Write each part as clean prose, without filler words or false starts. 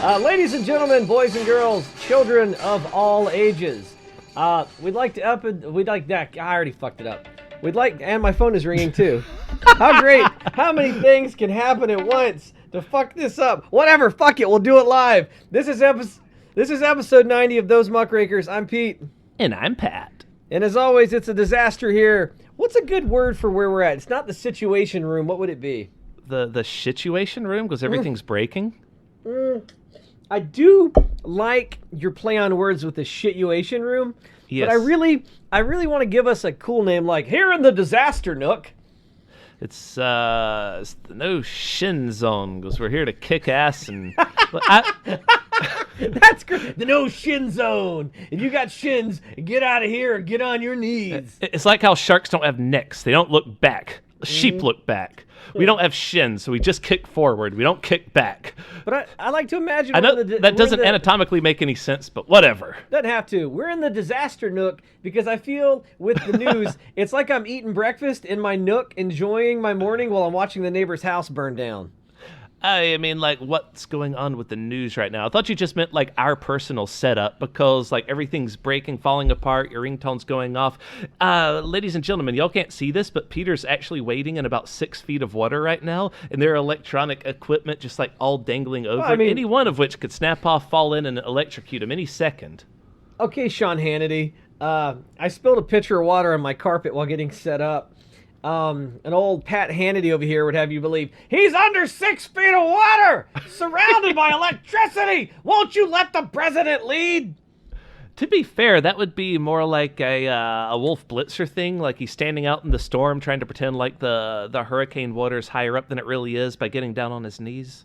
Ladies and gentlemen, boys and girls, children of all ages, we'd like that. I already fucked it up. And my phone is ringing too. How great! How many things can happen at once to fuck this up? Whatever, fuck it, we'll do it live. This is episode 90 of Those Muckrakers. I'm Pete. And I'm Pat. And as always, it's a disaster here. What's a good word for where we're at? It's not the situation room. What would it be? The situation room, because everything's breaking? I do like your play on words with the shituation room. Yes. But I really want to give us a cool name like here in the disaster nook. It's the no shin zone, because we're here to kick ass and... That's great. The no shin zone. If you got shins, get out of here or get on your knees. It's like how sharks don't have necks. They don't look back. Sheep look back. We don't have shins, so we just kick forward. We don't kick back. But I like to imagine... I know that doesn't anatomically make any sense, but whatever. Doesn't have to. We're in the disaster nook because I feel with the news, it's like I'm eating breakfast in my nook, enjoying my morning while I'm watching the neighbor's house burn down. I mean, like, what's going on with the news right now? I thought you just meant, like, our personal setup, because, like, everything's breaking, falling apart, your ringtone's going off. Ladies and gentlemen, y'all can't see this, but Peter's actually wading in about 6 feet of water right now, and there are electronic equipment just, like, all dangling over it, any one of which could snap off, fall in, and electrocute him any second. Okay, Sean Hannity. I spilled a pitcher of water on my carpet while getting set up. An old Pat Hannity over here would have you believe he's under 6 feet of water, surrounded by electricity. Won't you let the president lead? To be fair, that would be more like a Wolf Blitzer thing, like he's standing out in the storm trying to pretend like the hurricane water's higher up than it really is by getting down on his knees.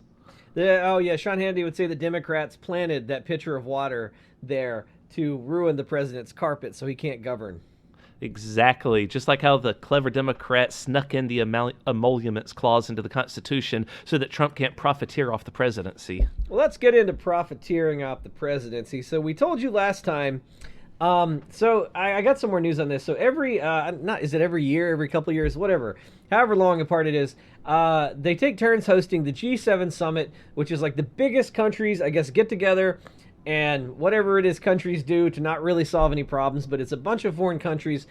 Sean Hannity would say the Democrats planted that pitcher of water there to ruin the president's carpet so he can't govern. Exactly. Just like how the clever Democrats snuck in the Emoluments Clause into the Constitution so that Trump can't profiteer off the presidency. Well, let's get into profiteering off the presidency. So we told you last time, so I got some more news on this. So is it every year, every couple of years, whatever, however long apart it is, they take turns hosting the G7 summit, which is like the biggest countries, I guess, get together and whatever it is countries do to not really solve any problems, but it's a bunch of foreign countries.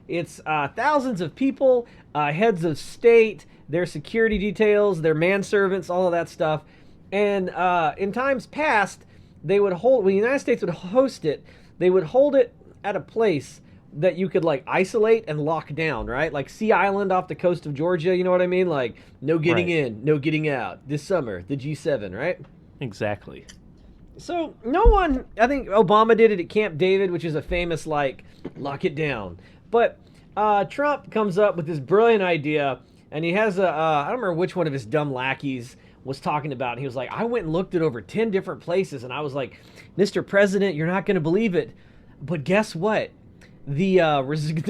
It's thousands of people, heads of state, their security details, their manservants, all of that stuff. And in times past, when the United States would host it, they would hold it at a place that you could like isolate and lock down, right? Like Sea Island off the coast of Georgia, you know what I mean? Like no getting in, no getting out. This summer, the G7, right? Exactly. So I think Obama did it at Camp David, which is a famous, like, lock it down. But Trump comes up with this brilliant idea, and he has I don't remember which one of his dumb lackeys was talking about. He was like, I went and looked at over 10 different places, and I was like, Mr. President, you're not going to believe it. But guess what? The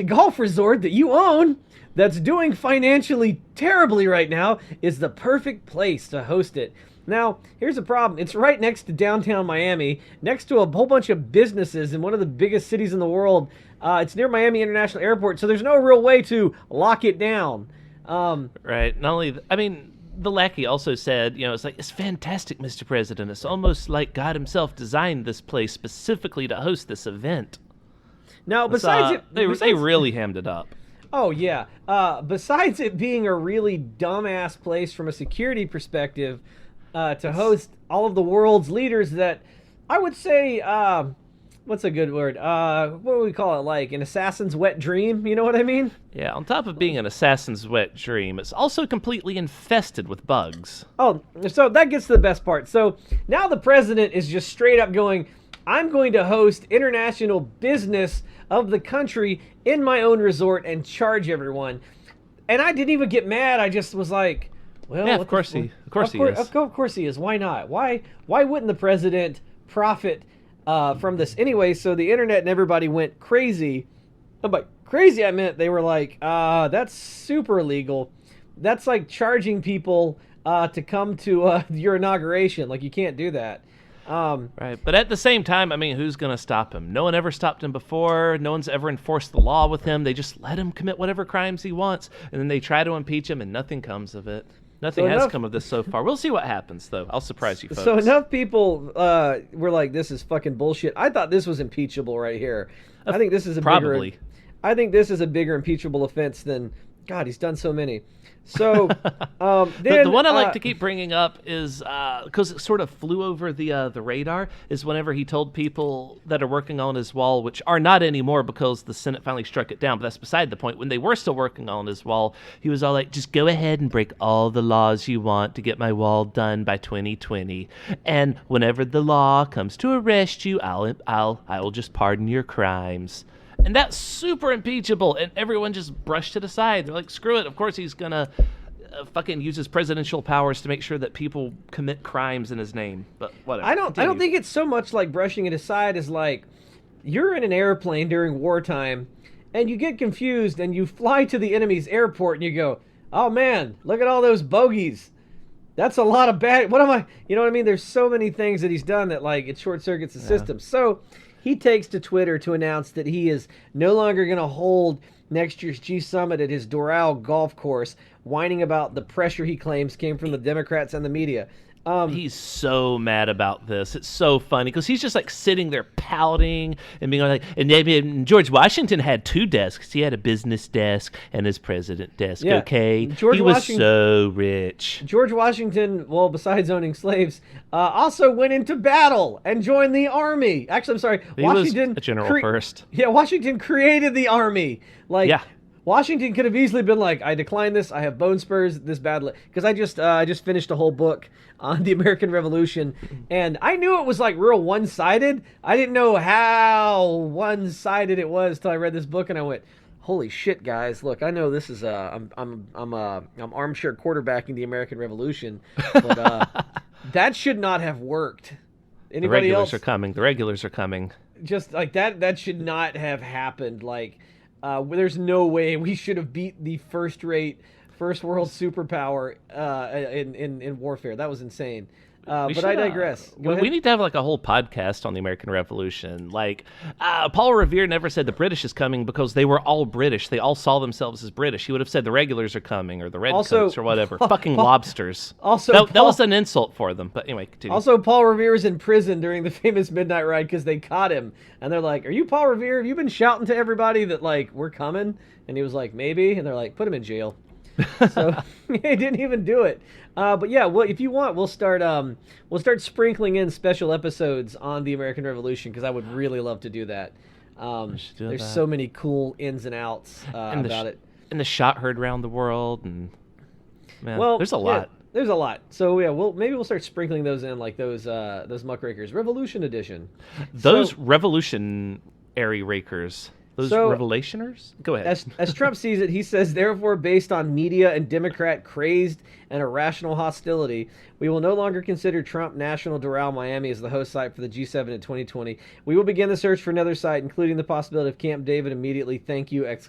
golf resort that you own that's doing financially terribly right now is the perfect place to host it. Now, here's the problem. It's right next to downtown Miami, next to a whole bunch of businesses in one of the biggest cities in the world. It's near Miami International Airport, so there's no real way to lock it down. Right. Not only, the lackey also said, it's like, it's fantastic, Mr. President. It's almost like God himself designed this place specifically to host this event. Now, they really hammed it up. Oh, yeah. Besides it being a really dumbass place from a security perspective, to host all of the world's leaders that I would say, what's a good word? What do we call it? Like an assassin's wet dream? You know what I mean? Yeah, on top of being an assassin's wet dream, it's also completely infested with bugs. Oh, so that gets to the best part. So now the president is just straight up going, I'm going to host international business of the country in my own resort and charge everyone. And I didn't even get mad. I just was like, well, yeah, of course he is. Of course he is. Why not? Why wouldn't the president profit from this anyway? So the internet and everybody went crazy. And by crazy, I meant they were like, that's super illegal. That's like charging people to come to your inauguration. Like, you can't do that. Right, but at the same time, who's going to stop him? No one ever stopped him before. No one's ever enforced the law with him. They just let him commit whatever crimes he wants, and then they try to impeach him, and nothing comes of it. Nothing has come of this so far. We'll see what happens, though. I'll surprise you, folks. So enough people were like, "This is fucking bullshit." I thought this was impeachable right here. I think this is probably. I think this is a bigger impeachable offense than God. He's done so many. So the one I like to keep bringing up is because it sort of flew over the radar, is whenever he told people that are working on his wall, which are not anymore because the Senate finally struck it down, but that's beside the point. When they were still working on his wall, he was all like, just go ahead and break all the laws you want to get my wall done by 2020, and whenever the law comes to arrest you, I will just pardon your crimes. And that's super impeachable, and everyone just brushed it aside. They're like, screw it. Of course he's going to fucking use his presidential powers to make sure that people commit crimes in his name. But whatever. I don't think it's so much like brushing it aside as like, you're in an airplane during wartime, and you get confused, and you fly to the enemy's airport, and you go, oh man, look at all those bogeys. That's a lot of bad... What am I... You know what I mean? There's so many things that he's done that, like, it short-circuits the system. So... he takes to Twitter to announce that he is no longer going to hold next year's G Summit at his Doral golf course, whining about the pressure he claims came from the Democrats and the media. He's so mad about this. It's so funny because he's just like sitting there pouting and being like, and George Washington had two desks. He had a business desk and his president desk. Yeah. Okay, he was so rich. George Washington, well, besides owning slaves, also went into battle and joined the army. Actually, I'm sorry, Washington was a general first. Yeah, Washington created the army. Like, yeah. Washington could have easily been like, I decline this. I have bone spurs this badly. Because I just finished a whole book on the American Revolution, and I knew it was like real one-sided. I didn't know how one-sided it was till I read this book, and I went, holy shit, guys! Look, I know this is I'm armchair quarterbacking the American Revolution, but that should not have worked. Anybody the regulars else? Are coming. The regulars are coming. Just like that. That should not have happened. Like. There's no way we should have beat the first world superpower in warfare. That was insane. But I digress. We need to have like a whole podcast on the American Revolution. Like, Paul Revere never said the British is coming because they were all British. They all saw themselves as British. He would have said the regulars are coming or the redcoats or whatever. Fucking lobsters. Also, that was an insult for them. But anyway, continue. Also, Paul Revere is in prison during the famous Midnight Ride because they caught him. And they're like, are you Paul Revere? Have you been shouting to everybody that, like, we're coming? And he was like, maybe. And they're like, put him in jail. So he didn't even do it. But yeah, well, if you want, we'll start sprinkling in special episodes on the American Revolution because I would really love to do that. There's so many cool ins and outs about it. And the shot heard around the world, and man, there's a lot. Yeah, there's a lot. So yeah, maybe we'll start sprinkling those in, like those Muckrakers Revolution Edition. Those revolutionary rakers. Those revelationers? Go ahead. As Trump sees it, he says, therefore, based on media and Democrat crazed and irrational hostility, we will no longer consider Trump National Doral Miami as the host site for the G7 in 2020. We will begin the search for another site, including the possibility of Camp David immediately. Thank you! ! It's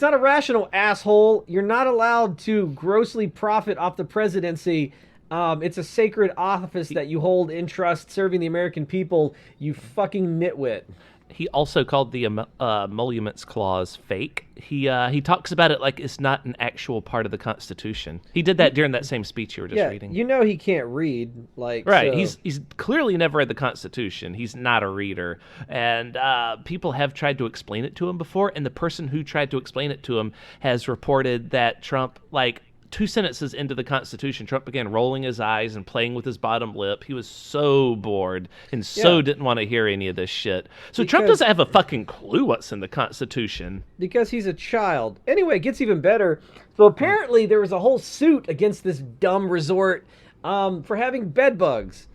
not irrational, asshole. You're not allowed to grossly profit off the presidency. It's a sacred office that you hold in trust, serving the American people, you fucking nitwit. He also called the Emoluments Clause fake. He talks about it like it's not an actual part of the Constitution. He did that during that same speech you were just reading. You know he can't read. Right. So. He's clearly never read the Constitution. He's not a reader. And people have tried to explain it to him before, and the person who tried to explain it to him has reported that Trump, like, 2 sentences into the Constitution, Trump began rolling his eyes and playing with his bottom lip. He was so bored and didn't want to hear any of this shit. So Trump doesn't have a fucking clue what's in the Constitution. Because he's a child. Anyway, it gets even better. So apparently there was a whole suit against this dumb resort for having bed bugs.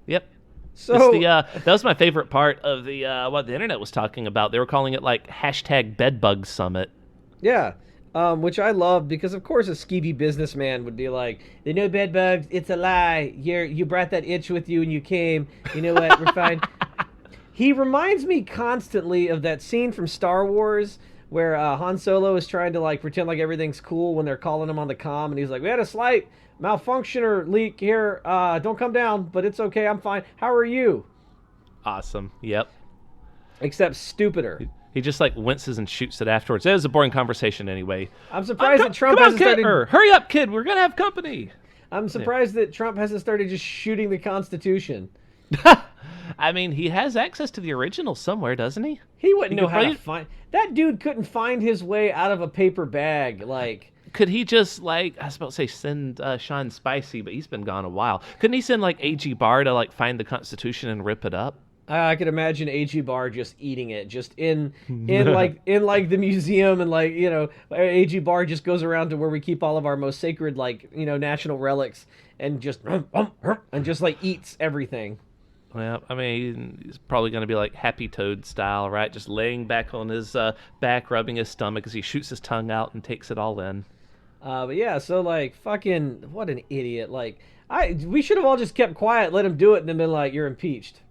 Yep. So that was my favorite part of the what the internet was talking about. They were calling it like #bedbug summit. Yeah. Which I love because, of course, a skeevy businessman would be like, "There are no bed bugs. It's a lie. You brought that itch with you and you came. You know what? We're fine." He reminds me constantly of that scene from Star Wars where Han Solo is trying to like pretend like everything's cool when they're calling him on the comm, and he's like, "We had a slight malfunction or leak here. Don't come down, but it's okay. I'm fine. How are you?" Awesome. Yep. Except stupider. He just like winces and shoots it afterwards. It was a boring conversation anyway. I'm surprised that Trump come on, hasn't kid, started. or, hurry up, kid. We're gonna have company. I'm surprised that Trump hasn't started just shooting the Constitution. I mean, he has access to the original somewhere, doesn't he? He wouldn't know how to find. That dude couldn't find his way out of a paper bag. Like, could he just like I was about to say send Sean Spicy, but he's been gone a while. Couldn't he send like A.G. Barr to like find the Constitution and rip it up? I could imagine A.G. Barr just eating it, just in like the museum, and like, you know, A.G. Barr just goes around to where we keep all of our most sacred, like, you know, national relics, and just like eats everything. Well, I mean, he's probably going to be like Happy Toad style, right? Just laying back on his back, rubbing his stomach as he shoots his tongue out and takes it all in. But yeah, so like, fucking, what an idiot! Like, we should have all just kept quiet, let him do it, and then been like, "You're impeached."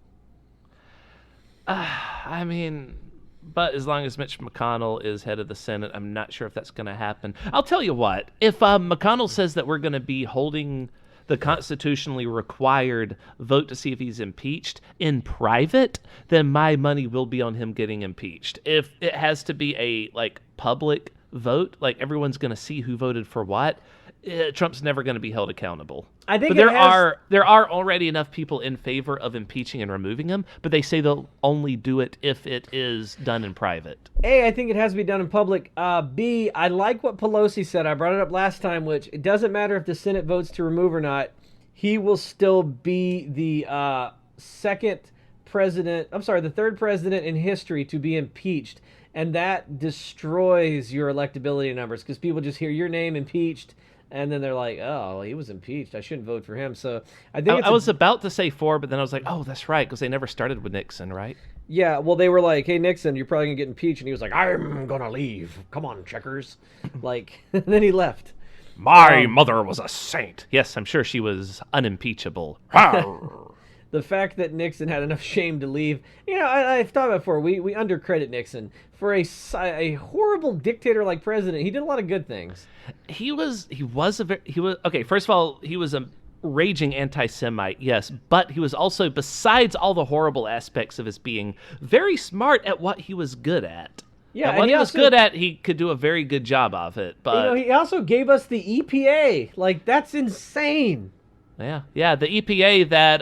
I mean, but as long as Mitch McConnell is head of the Senate, I'm not sure if that's going to happen. I'll tell you what, if McConnell says that we're going to be holding the constitutionally required vote to see if he's impeached in private, then my money will be on him getting impeached. If it has to be a like public vote, like everyone's going to see who voted for what, Trump's never going to be held accountable. I think but there are already enough people in favor of impeaching and removing him, but they say they'll only do it if it is done in private. A, I think it has to be done in public. B, I like what Pelosi said. I brought it up last time, which it doesn't matter if the Senate votes to remove or not. He will still be the third president in history to be impeached. And that destroys your electability numbers, because people just hear your name impeached, and then they're like, "Oh, he was impeached. I shouldn't vote for him." So I think I was about to say 4, but then I was like, "Oh, that's right," because they never started with Nixon, right? Yeah. Well, they were like, "Hey, Nixon, you're probably gonna get impeached," and he was like, "I'm gonna leave. Come on, checkers." Like, and then he left. My mother was a saint. Yes, I'm sure she was unimpeachable. The fact that Nixon had enough shame to leave, you know, I've thought about before. We undercredit Nixon for a horrible dictator like president. He did a lot of good things. He was okay. First of all, he was a raging anti-Semite, yes, but he was also, besides all the horrible aspects of his being, very smart at what he was good at. Yeah, and what he was good at, he could do a very good job of it. But you know, he also gave us the EPA. Like, that's insane. Yeah, the EPA that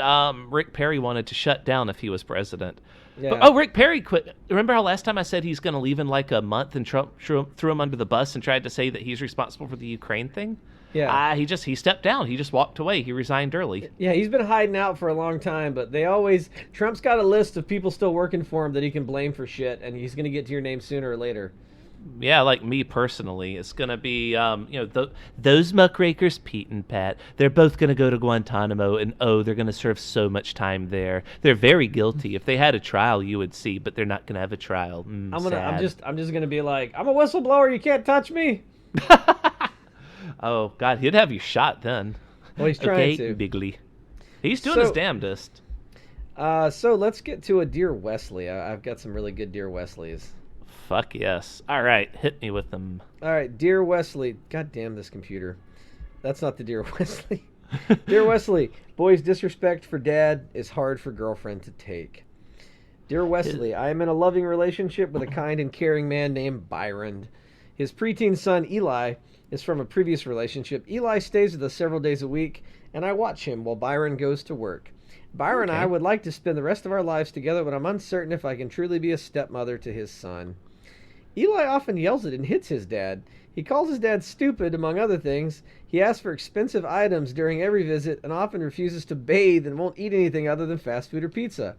Rick Perry wanted to shut down if he was president. Yeah. But, Rick Perry quit. Remember how last time I said he's going to leave in like a month, and Trump threw him under the bus and tried to say that he's responsible for the Ukraine thing? Yeah. He stepped down. He just walked away. He resigned early. Yeah, he's been hiding out for a long time, but Trump's got a list of people still working for him that he can blame for shit, and he's going to get to your name sooner or later. Yeah, like me personally, it's going to be, those muckrakers, Pete and Pat, they're both going to go to Guantanamo, and they're going to serve so much time there. They're very guilty. If they had a trial, you would see, but they're not going to have a trial. I'm just going to be like, I'm a whistleblower, you can't touch me. Oh, God, he'd have you shot then. Well, he's trying to. Bigly. He's doing his damnedest. So let's get to a Dear Wesley. I've got some really good Dear Wesleys. Fuck yes. All right, hit me with them. All right, Dear Wesley. God damn this computer. That's not the Dear Wesley. Dear Wesley, boy's disrespect for dad is hard for girlfriend to take. Dear Wesley, I am in a loving relationship with a kind and caring man named Byron. His preteen son, Eli, is from a previous relationship. Eli stays with us several days a week, and I watch him while Byron goes to work. Byron and I would like to spend the rest of our lives together, but I'm uncertain if I can truly be a stepmother to his son. Eli often yells at and hits his dad. He calls his dad stupid, among other things. He asks for expensive items during every visit and often refuses to bathe and won't eat anything other than fast food or pizza.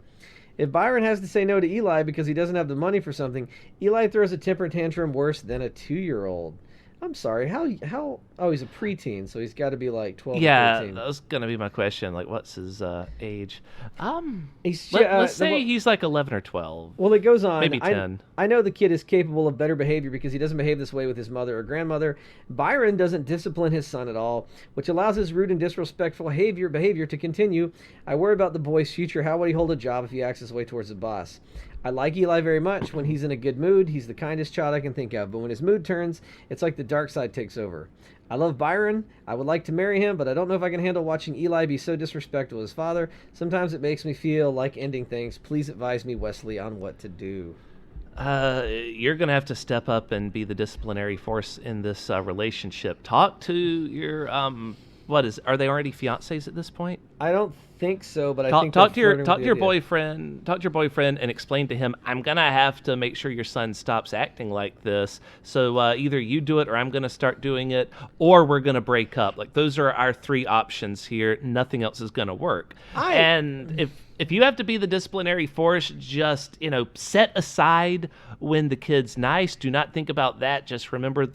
If Byron has to say no to Eli because he doesn't have the money for something, Eli throws a temper tantrum worse than a 2-year-old. I'm sorry, how? Oh, he's a preteen, so he's got to be like 12 or 13. Yeah, that was going to be my question. Like, what's his age? Let's say he's like 11 or 12. Well, it goes on. Maybe 10. I know the kid is capable of better behavior because he doesn't behave this way with his mother or grandmother. Byron doesn't discipline his son at all, which allows his rude and disrespectful behavior to continue. I worry about the boy's future. How would he hold a job if he acts his way towards the boss? I like Eli very much. When he's in a good mood, he's the kindest child I can think of. But when his mood turns, it's like the dark side takes over. I love Byron. I would like to marry him, but I don't know if I can handle watching Eli be so disrespectful to his father. Sometimes it makes me feel like ending things. Please advise me, Wesley, on what to do. You're going to have to step up and be the disciplinary force in this relationship. Talk to your are they already fiancés at this point? I don't think so, but I think talk to your boyfriend and explain to him, I'm going to have to make sure your son stops acting like this. So either you do it or I'm going to start doing it, or we're going to break up. Like, those are our three options here. Nothing else is going to work. And if you have to be the disciplinary force, just, set aside when the kid's nice. Do not think about that. Just remember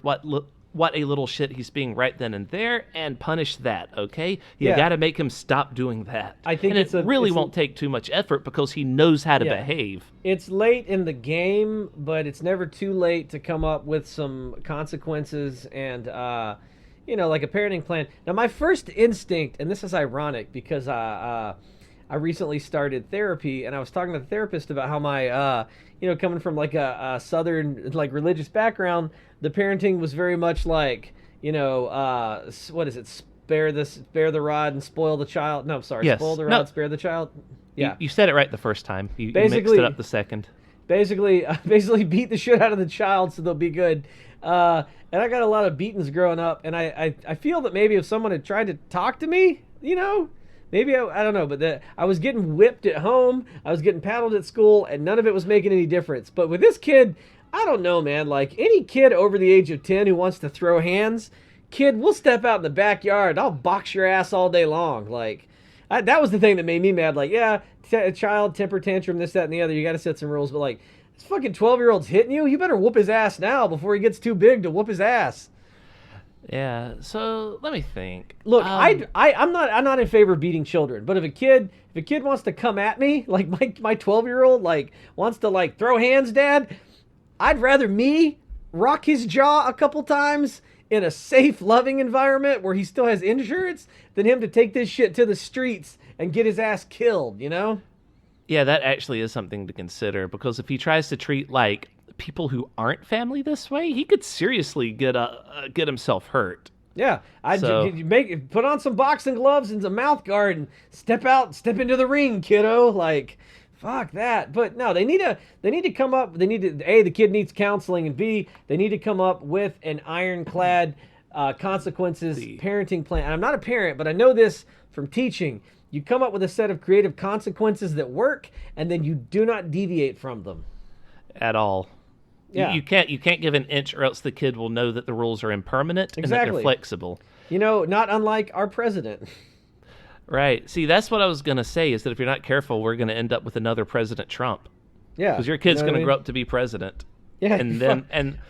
what a little shit he's being right then and there, and punish that, okay? You got to make him stop doing that. I think it really won't take too much effort because he knows how to behave. It's late in the game, but it's never too late to come up with some consequences and, like a parenting plan. Now, my first instinct, and this is ironic because I recently started therapy, and I was talking to the therapist about how my, coming from like a Southern, like, religious background, the parenting was very much like, what is it? Spare the rod and spoil the child. No, I'm sorry. Yes. Spoil the rod, spare the child. Yeah. You said it right the first time. You mixed it up the second. Basically beat the shit out of the child so they'll be good. And I got a lot of beatings growing up, and I feel that maybe if someone had tried to talk to me, maybe I don't know, but I was getting whipped at home, I was getting paddled at school, and none of it was making any difference. But with this kid, I don't know, man. Like, any kid over the age of 10 who wants to throw hands, kid, we'll step out in the backyard. I'll box your ass all day long. Like, that was the thing that made me mad. Like, a child, temper tantrum, this, that, and the other. You got to set some rules. But, like, this fucking 12-year-old's hitting you. You better whoop his ass now before he gets too big to whoop his ass. Yeah, so let me think. Look, I'm not in favor of beating children, but if a kid wants to come at me, like my 12-year-old, like, wants to, like, throw hands, Dad, I'd rather me rock his jaw a couple times in a safe, loving environment where he still has insurance than him to take this shit to the streets and get his ass killed, Yeah, that actually is something to consider, because if he tries to treat, like, people who aren't family this way, he could seriously get himself hurt. Yeah, put on some boxing gloves and some mouth guard and step into the ring, kiddo. Like, fuck that. But no, they need to come up. A, the kid needs counseling, and B, they need to come up with an ironclad consequences parenting plan. And I'm not a parent, but I know this from teaching. You come up with a set of creative consequences that work, and then you do not deviate from them at all. Yeah. You can't give an inch, or else the kid will know that the rules are impermanent and that they're flexible. Not unlike our president. Right. See, that's what I was going to say, is that if you're not careful, we're going to end up with another President Trump. Yeah. Because your kid's going to grow up to be president. Yeah. And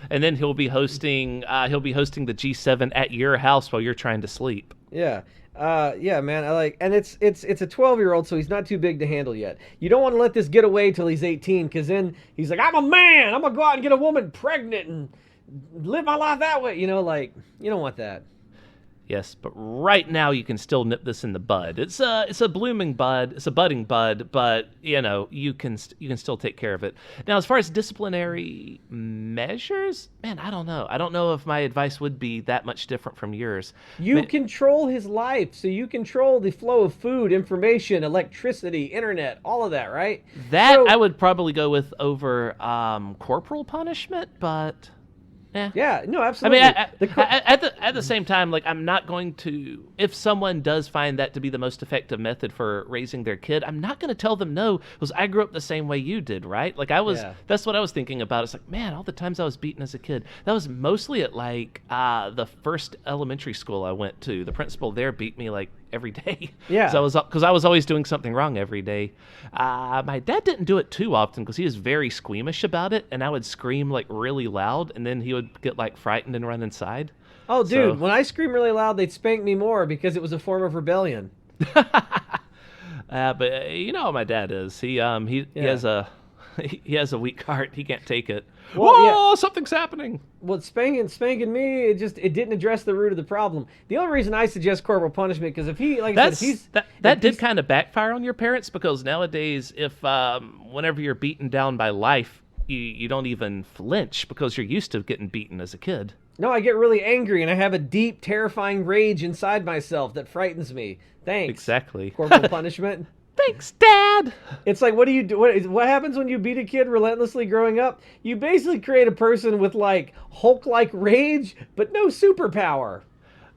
then he'll be hosting the G7 at your house while you're trying to sleep. Yeah. Yeah, man. And it's a 12-year-old, so he's not too big to handle yet. You don't want to let this get away till he's 18, because then he's like, I'm a man. I'm gonna go out and get a woman pregnant and live my life that way. You don't want that. Yes, but right now you can still nip this in the bud. It's a blooming bud. It's a budding bud, but you can still take care of it. Now, as far as disciplinary measures, man, I don't know. I don't know if my advice would be that much different from yours. You control his life, so you control the flow of food, information, electricity, internet, all of that, right? I would probably go with over corporal punishment, but. Yeah, no, absolutely. I mean, at the same time, like, I'm not going to, if someone does find that to be the most effective method for raising their kid, I'm not going to tell them no, because I grew up the same way you did, right? Like, that's what I was thinking about. It's like, man, all the times I was beaten as a kid, that was mostly at, like, the first elementary school I went to. The principal there beat me, like, every day. Yeah. Because I was always doing something wrong every day. My dad didn't do it too often because he was very squeamish about it, and I would scream, like, really loud, and then he would get, like, frightened and run inside. Oh, dude, when I scream really loud, they'd spank me more because it was a form of rebellion. But you know how my dad is. He has a weak heart. He can't take it. Well, whoa, something's happening. Well, spanking me, it didn't address the root of the problem. The only reason I suggest corporal punishment, because if he, like I said, that did kind of backfire on your parents, because nowadays, if whenever you're beaten down by life, you don't even flinch because you're used to getting beaten as a kid. No, I get really angry, and I have a deep, terrifying rage inside myself that frightens me. Thanks. Exactly. Corporal punishment. Thanks, Dad. bad. It's like, what do you do? What happens when you beat a kid relentlessly growing up? You basically create a person with like Hulk-like rage, but no superpower.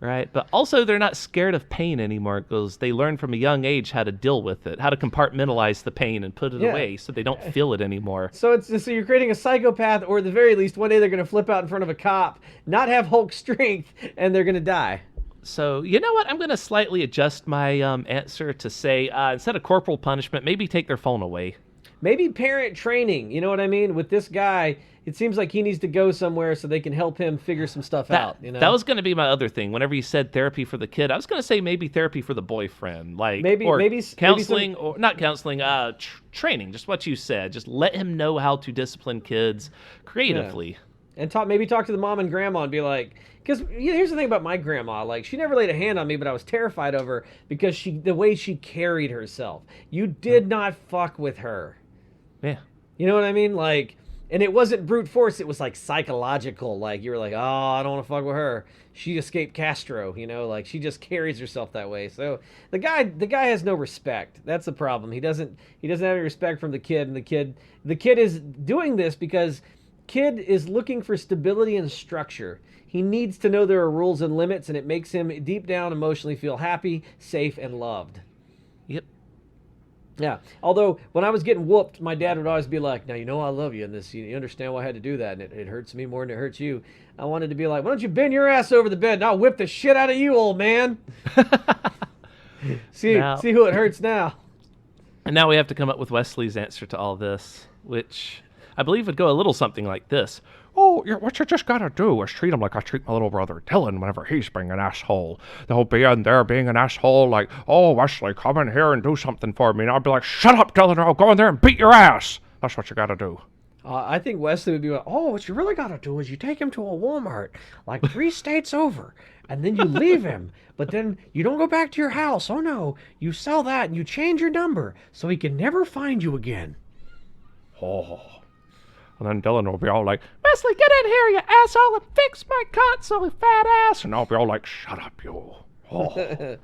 Right, but also they're not scared of pain anymore because they learn from a young age how to deal with it, how to compartmentalize the pain and put it away so they don't feel it anymore. So you're creating a psychopath, or at the very least, one day they're going to flip out in front of a cop, not have Hulk strength, and they're going to die. So, you know what? I'm going to slightly adjust my answer to say, instead of corporal punishment, maybe take their phone away. Maybe parent training, you know what I mean? With this guy, it seems like he needs to go somewhere so they can help him figure some stuff out. You know? That was going to be my other thing. Whenever you said therapy for the kid, I was going to say maybe therapy for the boyfriend, like maybe counseling, or not counseling, training. Just what you said. Just let him know how to discipline kids creatively. Yeah. And maybe talk to the mom and grandma and be like, because here's the thing about my grandma, like she never laid a hand on me, but I was terrified of her because the way she carried herself. You did not fuck with her. Yeah. You know what I mean? Like, and it wasn't brute force. It was like psychological. Like you were like, oh, I don't want to fuck with her. She escaped Castro, you know, like she just carries herself that way. So the guy has no respect. That's the problem. He doesn't have any respect from the kid. And the kid is doing this because kid is looking for stability and structure. He needs to know there are rules and limits, and it makes him deep down emotionally feel happy, safe, and loved. Yep. Yeah. Although when I was getting whooped, my dad would always be like, now, you know I love you in this. You understand why I had to do that, and it hurts me more than it hurts you. I wanted to be like, why don't you bend your ass over the bed and I'll whip the shit out of you, old man. See who it hurts now. And now we have to come up with Wesley's answer to all this, which I believe would go a little something like this. Oh, what you just gotta do is treat him like I treat my little brother Dylan whenever he's being an asshole. They'll be in there being an asshole like, oh, Wesley, come in here and do something for me. And I'll be like, shut up, Dylan, or I'll go in there and beat your ass. That's what you gotta do. I think Wesley would be like, oh, what you really gotta do is you take him to a Walmart, like 3 states over, and then you leave him. But then you don't go back to your house. Oh, no. You sell that and you change your number so he can never find you again. Oh. And then Dylan will be all like, Wesley, get in here, you asshole, and fix my console, you fat ass. And I'll be all like, shut up, you. Oh.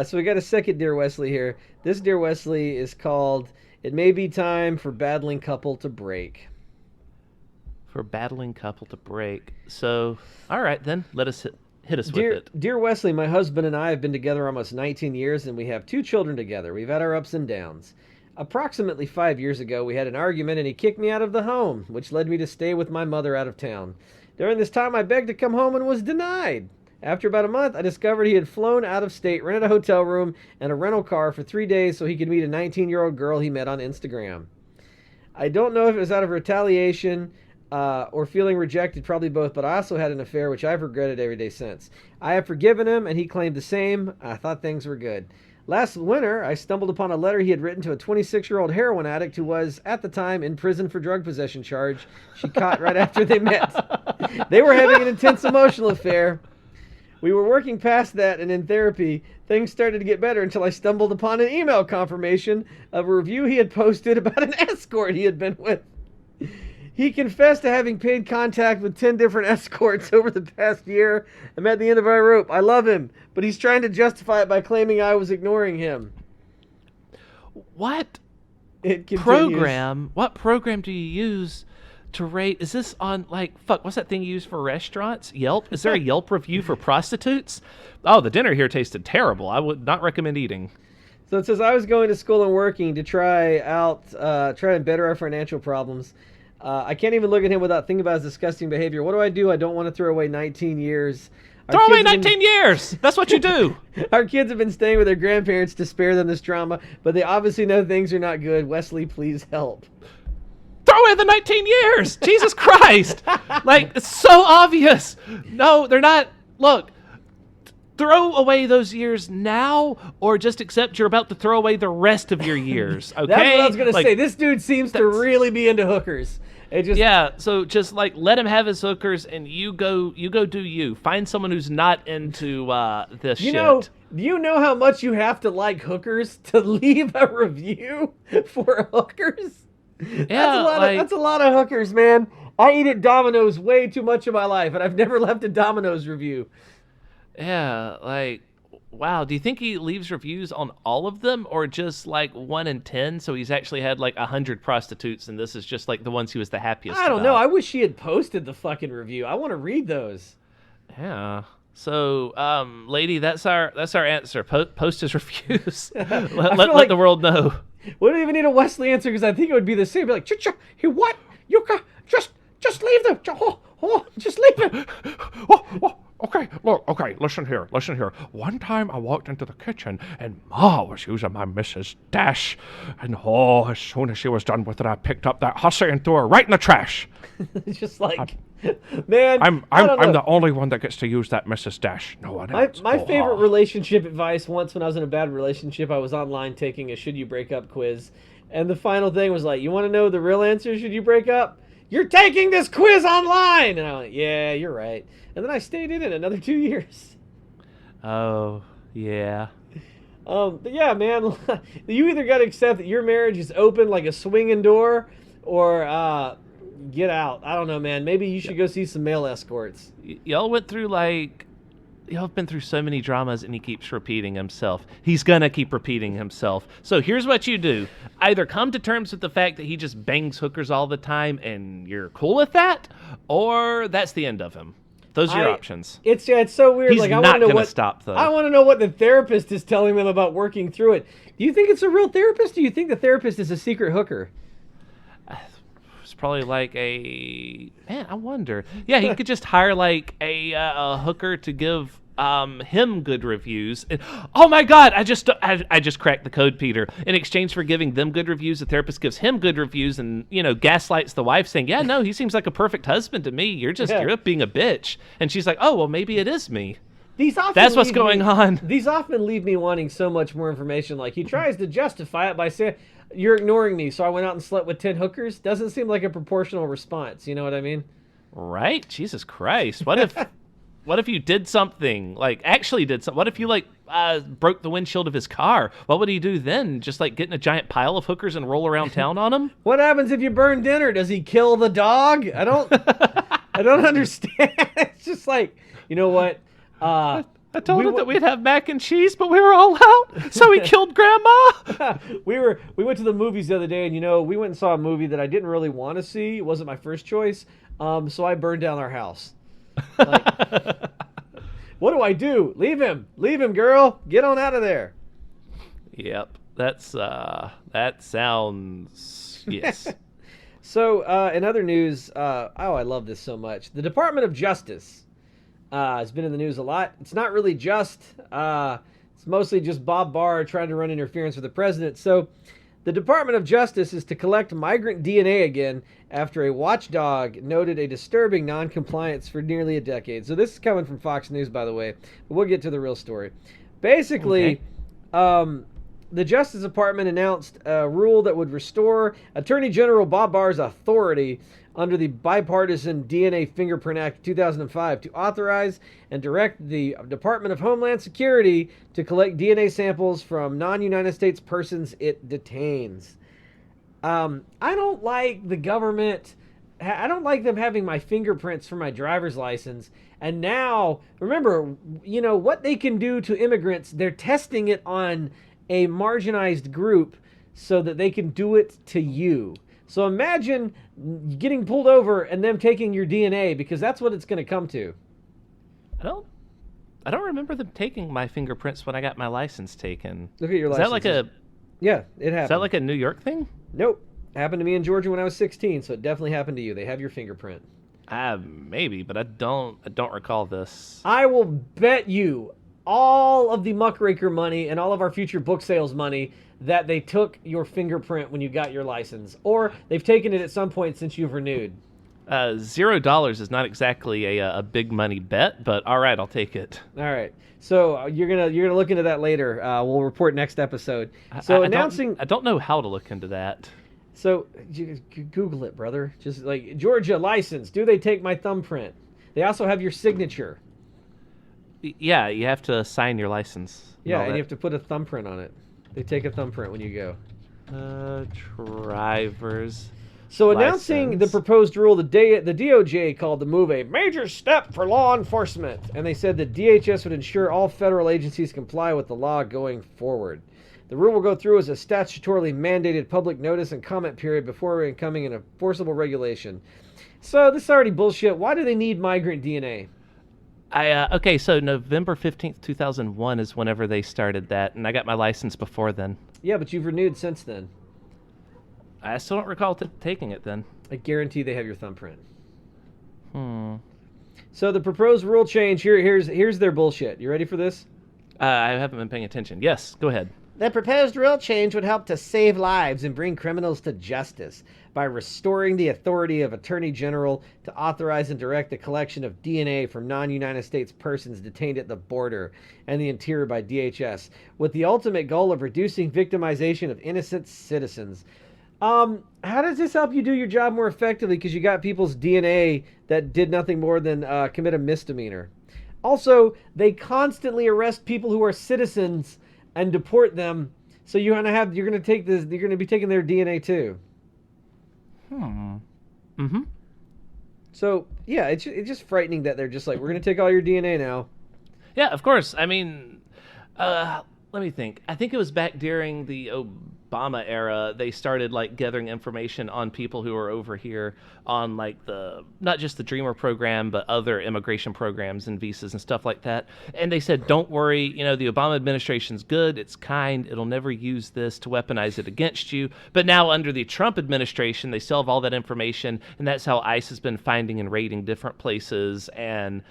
So we got a second Dear Wesley here. This Dear Wesley is called, It May Be Time for Battling Couple to Break. For battling couple to break. So, all right, then, let us hit us with it. Dear Wesley, my husband and I have been together almost 19 years, and we have 2 children together. We've had our ups and downs. Approximately 5 years ago, we had an argument and he kicked me out of the home, which led me to stay with my mother out of town. During this time, I begged to come home and was denied. After about a month, I discovered he had flown out of state, rented a hotel room and a rental car for 3 days so he could meet a 19-year-old girl he met on Instagram. I don't know if it was out of retaliation or feeling rejected, probably both, but I also had an affair which I've regretted every day since. I have forgiven him and he claimed the same. I thought things were good. Last winter, I stumbled upon a letter he had written to a 26-year-old heroin addict who was, at the time, in prison for drug possession charge she caught right after they met. They were having an intense emotional affair. We were working past that, and in therapy, things started to get better until I stumbled upon an email confirmation of a review he had posted about an escort he had been with. He confessed to having paid contact with 10 different escorts over the past year. I'm at the end of my rope. I love him, but he's trying to justify it by claiming I was ignoring him. What program? What program do you use to rate? Is this on, like, what's that thing you use for restaurants? Yelp? Is there a Yelp review for prostitutes? Oh, the dinner here tasted terrible. I would not recommend eating. So it says, I was going to school and working to try and better our financial problems. I can't even look at him without thinking about his disgusting behavior. What do? I don't want to throw away 19 years. Throw away 19 years! That's what you do! Our kids have been staying with their grandparents to spare them this drama, but they obviously know things are not good. Wesley, please help. Throw away the 19 years! Jesus Christ! Like, it's so obvious! No, they're not. Look, throw away those years now, or just accept you're about to throw away the rest of your years, okay? That's what I was going to say. This dude seems to really be into hookers. So just like let him have his hookers, and you go do you. Find someone who's not into this shit. You know how much you have to like hookers to leave a review for hookers? Yeah, that's a lot of hookers, man. I eat at Domino's way too much of my life, and I've never left a Domino's review. Yeah, like, Wow. Do you think he leaves reviews on all of them, or just like 1 in 10? So he's actually had like 100 prostitutes, and this is just like the ones he was the happiest I don't know. about? I wish he had posted the fucking review. I want to read those. Yeah. So, lady, that's our answer. Post his reviews. let like- the world know. We don't even need a Wesley answer because I think it would be the same. Be like, he what? You just leave them. Just leave him. Okay, look, listen here. One time I walked into the kitchen and Ma was using my Mrs. Dash. And as soon as she was done with it, I picked up that hussy and threw her right in the trash. Just like, man, I'm I don't know. the only one that gets to use that Mrs. Dash. No one else. My favorite relationship advice, once when I was in a bad relationship, I was online taking a should you break up quiz. And the final thing was like, you want to know the real answer, should you break up? You're taking this quiz online! And I went, yeah, you're right. And then I stayed in it another 2 years. Oh, yeah. But yeah, man, you either got to accept that your marriage is open like a swinging door, or get out. I don't know, man. Maybe you should go see some male escorts. Y'all went through y'all have been through so many dramas, and he keeps repeating himself. He's gonna keep repeating himself. So here's what you do. Either come to terms with the fact that he just bangs hookers all the time and you're cool with that, or that's the end of him. Those are your options. It's so weird. He's like, not going to stop, though. I want to know what the therapist is telling them about working through it. Do you think it's a real therapist? Do you think the therapist is a secret hooker? It's probably like man, I wonder. Yeah, he could just hire like a hooker to give him good reviews. And, oh my God, I just cracked the code, Peter. In exchange for giving them good reviews, the therapist gives him good reviews and, gaslights the wife saying, yeah, no, he seems like a perfect husband to me. You're being a bitch. And she's like, oh, well, maybe it is me. That's what's going on. These often leave me wanting so much more information. Like, he tries to justify it by saying, you're ignoring me, so I went out and slept with 10 hookers. Doesn't seem like a proportional response. You know what I mean? Right? Jesus Christ. What if you did something, like actually did something? What if you broke the windshield of his car? What would he do then? Just like get in a giant pile of hookers and roll around town on them? What happens if you burn dinner? Does he kill the dog? I don't understand. It's just like, you know what? I told him that we'd have mac and cheese, but we were all out, so he killed Grandma. We went to the movies the other day, and we went and saw a movie that I didn't really want to see. It wasn't my first choice, so I burned down our house. Like, what do I do? Leave him, girl. Get on out of there. Yep, that sounds yes. So, in other news, I love this so much. The Department of Justice has been in the news a lot. It's not really just. It's mostly just Bob Barr trying to run interference with the president. So, the Department of Justice is to collect migrant DNA again after a watchdog noted a disturbing non-compliance for nearly a decade. So this is coming from Fox News, by the way. But we'll get to the real story. Basically, the Justice Department announced a rule that would restore Attorney General Bob Barr's authority under the Bipartisan DNA Fingerprint Act of 2005 to authorize and direct the Department of Homeland Security to collect DNA samples from non-United States persons it detains. I don't like the government. I don't like them having my fingerprints for my driver's license. And now, remember, what they can do to immigrants, they're testing it on a marginalized group so that they can do it to you. So imagine getting pulled over and them taking your DNA, because that's what it's going to come to. I don't remember them taking my fingerprints when I got my license taken. Look at your license. Is that Yeah, it happened. Is that like a New York thing? Nope. Happened to me in Georgia when I was 16, so it definitely happened to you. They have your fingerprint. Maybe, but I don't recall this. I will bet you all of the Muckraker money and all of our future book sales money that they took your fingerprint when you got your license, or they've taken it at some point since you've renewed. $0 is not exactly a big money bet, but all right, I'll take it. All right, so you're gonna look into that later. We'll report next episode. So I don't know how to look into that. So you Google it, brother. Just like Georgia license. Do they take my thumbprint? They also have your signature. Yeah, you have to sign your license. Yeah, and you have to put a thumbprint on it. They take a thumbprint when you go. Driver's So announcing the license. proposed rule, the DOJ called the move a major step for law enforcement, and they said that DHS would ensure all federal agencies comply with the law going forward. The rule will go through as a statutorily mandated public notice and comment period before becoming an enforceable regulation. So this is already bullshit. Why do they need migrant DNA? Okay, so November 15th, 2001 is whenever they started that, and I got my license before then. Yeah, but you've renewed since then. I still don't recall taking it then. I guarantee they have your thumbprint. So the proposed rule change, here's their bullshit. You ready for this? I haven't been paying attention. Yes, go ahead. The proposed rule change would help to save lives and bring criminals to justice by restoring the authority of Attorney General to authorize and direct the collection of DNA from non-United States persons detained at the border and the interior by DHS, with the ultimate goal of reducing victimization of innocent citizens. How does this help you do your job more effectively? Because you got people's DNA that did nothing more than commit a misdemeanor. Also, they constantly arrest people who are citizens and deport them. So you're gonna be taking their DNA too. So yeah, it's just frightening that they're just like, we're gonna take all your DNA now. Yeah, of course. I mean, let me think. I think it was back during the Obama era, they started like gathering information on people who are over here on like not just the Dreamer program, but other immigration programs and visas and stuff like that. And they said, don't worry, the Obama administration's good. It's kind. It'll never use this to weaponize it against you. But now under the Trump administration, they still have all that information. And that's how ICE has been finding and raiding different places. And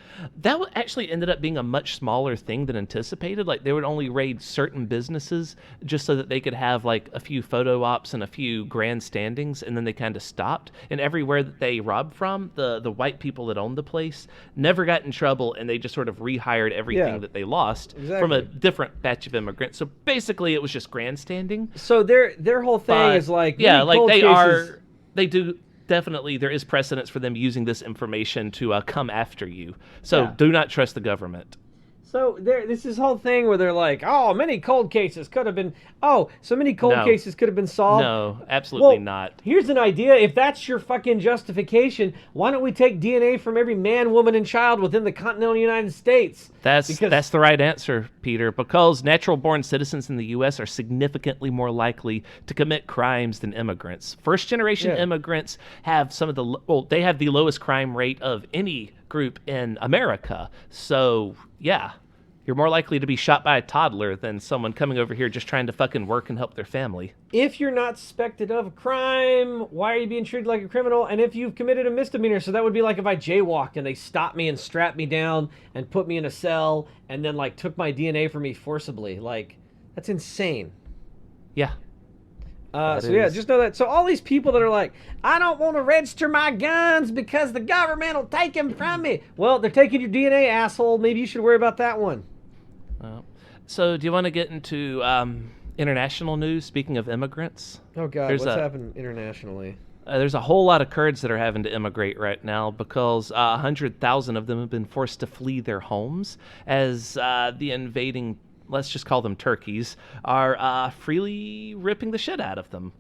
that actually ended up being a much smaller thing than anticipated. Like they would only raid certain businesses just so that they could have like a few photo ops and a few grandstandings, and then they kind of stopped. And everywhere that they robbed from, the white people that owned the place never got in trouble, and they just sort of rehired everything that they lost from a different batch of immigrants. So basically, it was just grandstanding. So their whole thing is like, yeah, like they do. Definitely, there is precedence for them using this information to come after you. So do not trust the government. So this whole thing where they're like, so many cold cases could have been solved. No, absolutely not. Here's an idea. If that's your fucking justification, why don't we take DNA from every man, woman, and child within the continental United States? That's the right answer, Peter, because natural-born citizens in the U.S. are significantly more likely to commit crimes than immigrants. First-generation immigrants have they have the lowest crime rate of any group in America. So, yeah, you're more likely to be shot by a toddler than someone coming over here just trying to fucking work and help their family. If you're not suspected of a crime, why are you being treated like a criminal? And if you've committed a misdemeanor, so that would be like if I jaywalked and they stopped me and strapped me down and put me in a cell and then like took my DNA from me forcibly. Like, that's insane. Yeah. Just know that. So all these people that are like, I don't want to register my guns because the government will take them from me. Well, they're taking your DNA, asshole. Maybe you should worry about that one. So do you want to get into international news, speaking of immigrants? Oh, God. What's happened internationally? There's a whole lot of Kurds that are having to immigrate right now because 100,000 of them have been forced to flee their homes as the invading, let's just call them Turkeys, are freely ripping the shit out of them.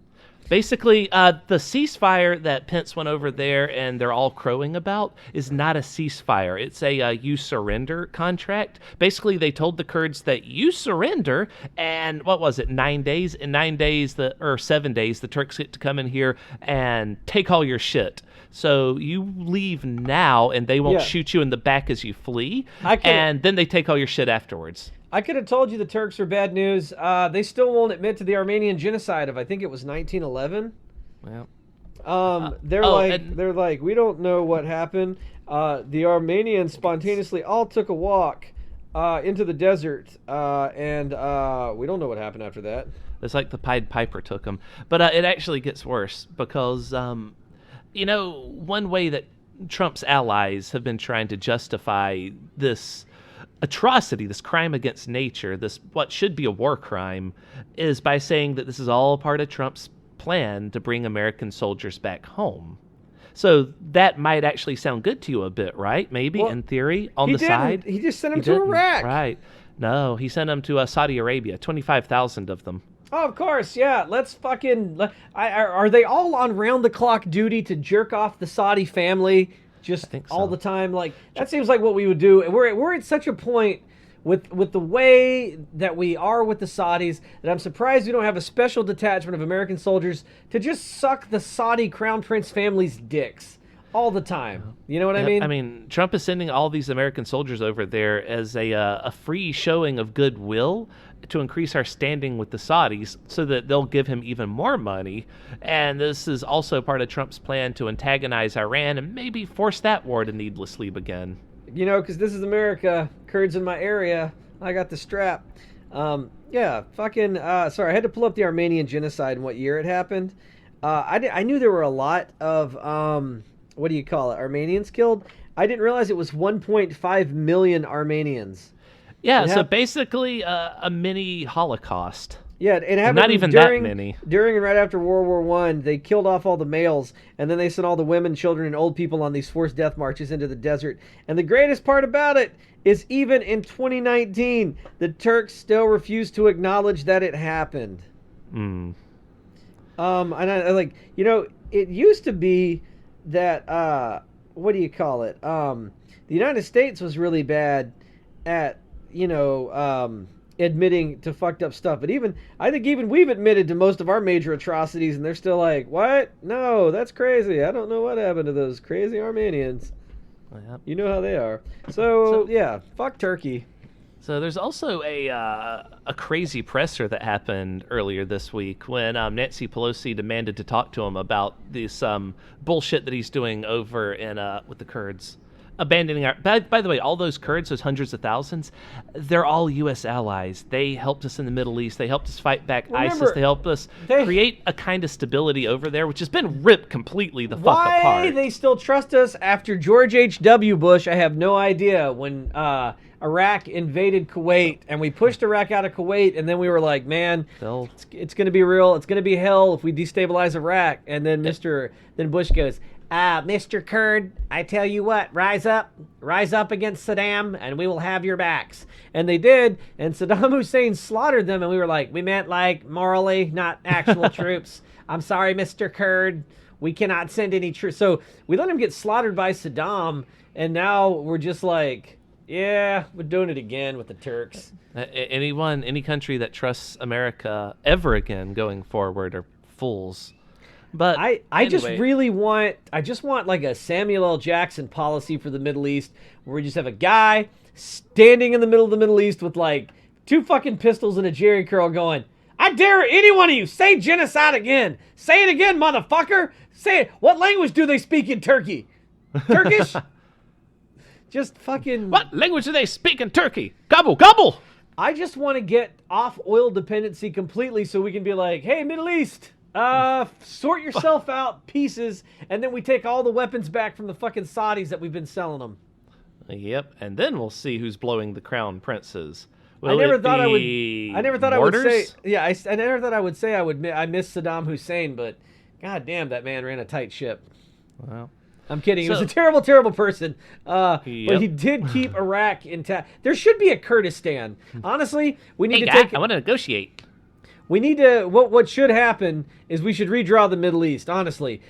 Basically, the ceasefire that Pence went over there and they're all crowing about is not a ceasefire. It's a you surrender contract. Basically, they told the Kurds that you surrender, and what was it, 9 days? In 9 days, or 7 days, the Turks get to come in here and take all your shit. So you leave now, and they won't shoot you in the back as you flee, and then they take all your shit afterwards. I could have told you the Turks were bad news. They still won't admit to the Armenian genocide of, I think it was 1911. Well, they're like, we don't know what happened. The Armenians spontaneously all took a walk into the desert, and we don't know what happened after that. It's like the Pied Piper took them. But it actually gets worse because, one way that Trump's allies have been trying to justify this atrocity, this crime against nature, this what should be a war crime, is by saying that this is all part of Trump's plan to bring American soldiers back home. So that might actually sound good to you a bit, right? Maybe, in theory, on the side. He just sent them to Iraq. Right. No, he sent them to Saudi Arabia, 25,000 of them. Oh, of course, yeah. Let's fucking. Are they all on round the clock duty to jerk off the Saudi family just think all so. the time? Like that seems like what we would do. And we're at such a point with the way that we are with the Saudis that I'm surprised we don't have a special detachment of American soldiers to just suck the Saudi crown prince family's dicks all the time. You know what I mean? I mean, Trump is sending all these American soldiers over there as a free showing of goodwill to increase our standing with the Saudis so that they'll give him even more money. And this is also part of Trump's plan to antagonize Iran and maybe force that war to needlessly begin. You know, because this is America. Kurds in my area. I got the strap. Yeah, fucking. Sorry, I had to pull up the Armenian genocide and what year it happened. I knew there were a lot of what do you call it? Armenians killed. I didn't realize it was 1.5 million Armenians. Yeah, so basically a mini Holocaust. Yeah, it happened Not even during, that many. During and right after World War One, they killed off all the males, and then they sent all the women, children, and old people on these forced death marches into the desert. And the greatest part about it is even in 2019, the Turks still refuse to acknowledge that it happened. Mm. And I like, you know, it used to be that what do you call it? The United States was really bad at, you know, admitting to fucked up stuff. But I think even we've admitted to most of our major atrocities, and they're still like, what? No, that's crazy. I don't know what happened to those crazy Armenians. Yep. You know how they are. So yeah, fuck Turkey. So there's also a crazy presser that happened earlier this week when Nancy Pelosi demanded to talk to him about this bullshit that he's doing over in with the Kurds. Abandoning our... By the way, all those Kurds, those hundreds of thousands, they're all U.S. allies. They helped us in the Middle East. They helped us fight back ISIS. They helped us create a kind of stability over there, which has been ripped completely the fuck apart. Why they still trust us after George H.W. Bush, I have no idea. When Iraq invaded Kuwait, and we pushed Iraq out of Kuwait, and then we were like, man, it's going to be real. It's going to be hell if we destabilize Iraq. And then then Bush goes... Mr. Kurd, I tell you what, rise up against Saddam, and we will have your backs. And they did, and Saddam Hussein slaughtered them, and we were like, we meant like morally, not actual troops. I'm sorry, Mr. Kurd, we cannot send any troops. So we let him get slaughtered by Saddam, and now we're just like, yeah, we're doing it again with the Turks. Any country that trusts America ever again going forward are fools. But I anyway. just want like a Samuel L. Jackson policy for the Middle East where we just have a guy standing in the middle of the Middle East with like 2 fucking pistols and a jerry curl going, I dare any one of you, say genocide again. Say it again, motherfucker. Say it. What language do they speak in Turkey? Turkish? Just fucking... What language do they speak in Turkey? Gobble, gobble! I just want to get off oil dependency completely so we can be like, hey, Middle East... sort yourself out, pieces, and then we take all the weapons back from the fucking Saudis that we've been selling them. Yep, and then we'll see who's blowing the crown princes. I never thought I would say. Yeah, I never thought I would say I miss Saddam Hussein, but god damn, that man ran a tight ship. Well, I'm kidding. He was a terrible, terrible person. But he did keep Iraq intact. There should be a Kurdistan. Honestly, we need to take. I want to negotiate. We need to. What should happen is we should redraw the Middle East. Honestly,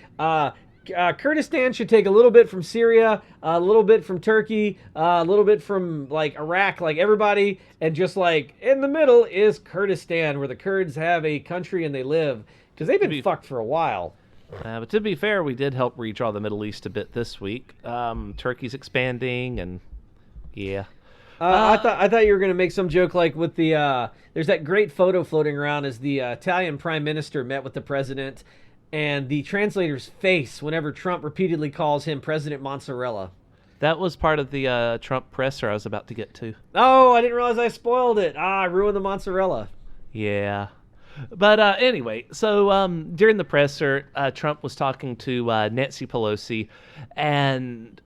Kurdistan should take a little bit from Syria, a little bit from Turkey, a little bit from like Iraq, like everybody, and just like in the middle is Kurdistan, where the Kurds have a country and they live because they've been fucked for a while. But to be fair, we did help redraw the Middle East a bit this week. Turkey's expanding, and yeah. I thought you were going to make some joke like with the there's that great photo floating around as the Italian prime minister met with the president and the translator's face whenever Trump repeatedly calls him President Mozzarella. That was part of the Trump presser I was about to get to. Oh, I didn't realize I spoiled it. I ruined the mozzarella. Yeah. But anyway, so during the presser, Trump was talking to Nancy Pelosi, and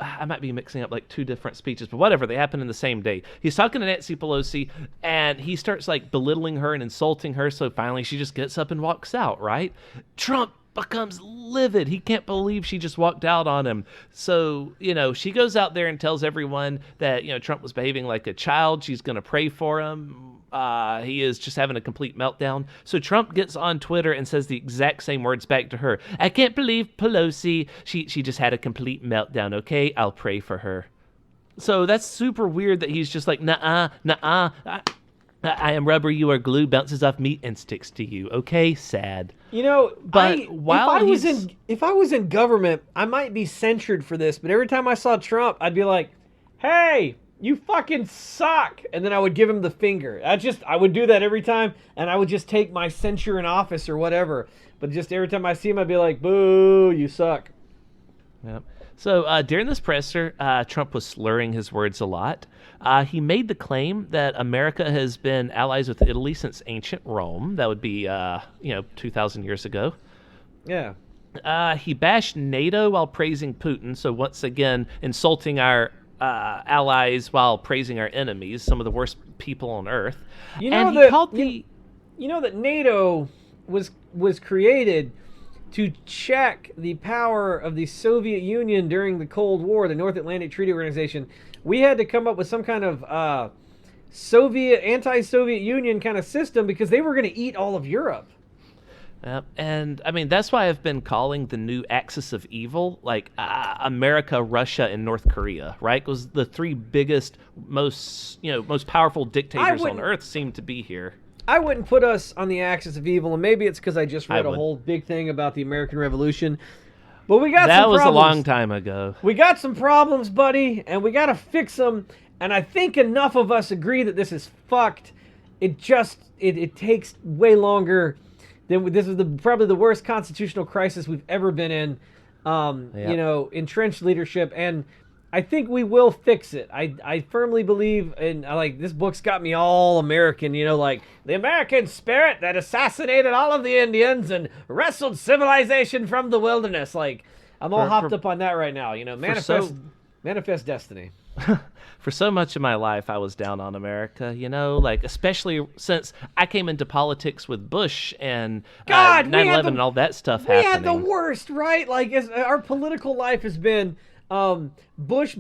I might be mixing up like 2 different speeches, but whatever, they happen in the same day. He's talking to Nancy Pelosi, and he starts like belittling her and insulting her, so finally she just gets up and walks out, right? Trump becomes livid. He can't believe she just walked out on him. So, she goes out there and tells everyone that, Trump was behaving like a child. She's going to pray for him. he is just having a complete meltdown. So Trump gets on Twitter and says the exact same words back to her. I can't believe Pelosi. She just had a complete meltdown. Okay, I'll pray for her. So that's super weird that he's just like, nuh-uh. I am rubber, you are glue, bounces off meat and sticks to you. Okay, sad. You know, but if I was in government, I might be censured for this. But every time I saw Trump, I'd be like, "Hey, you fucking suck," and then I would give him the finger. I would do that every time, and I would just take my censure in office or whatever. But just every time I see him, I'd be like, "Boo, you suck." Yep. So during this presser, Trump was slurring his words a lot. He made the claim that America has been allies with Italy since ancient Rome. That would be, 2,000 years ago. Yeah. He bashed NATO while praising Putin. So once again, insulting our allies while praising our enemies, some of the worst people on earth. You know that NATO was created to check the power of the Soviet Union during the Cold War, the North Atlantic Treaty Organization. We had to come up with some kind of anti-Soviet Union kind of system because they were going to eat all of Europe. And I mean, that's why I've been calling the new axis of evil, like America, Russia, and North Korea, right? Because the three biggest, most powerful dictators on earth seem to be here. I wouldn't put us on the axis of evil, and maybe it's because I just read a whole big thing about the American Revolution. But we got some problems. That was a long time ago. We got some problems, buddy, and we got to fix them. And I think enough of us agree that this is fucked. It takes way longer. This is probably the worst constitutional crisis we've ever been in. Entrenched leadership, and I think we will fix it. I firmly believe in, this book's got me all American, like the American spirit that assassinated all of the Indians and wrestled civilization from the wilderness. Like, I'm all hopped up on that right now, manifest destiny. For so much of my life, I was down on America, especially since I came into politics with Bush and 9/11 and all that stuff happening. We had the worst, right? Our political life has been Bush,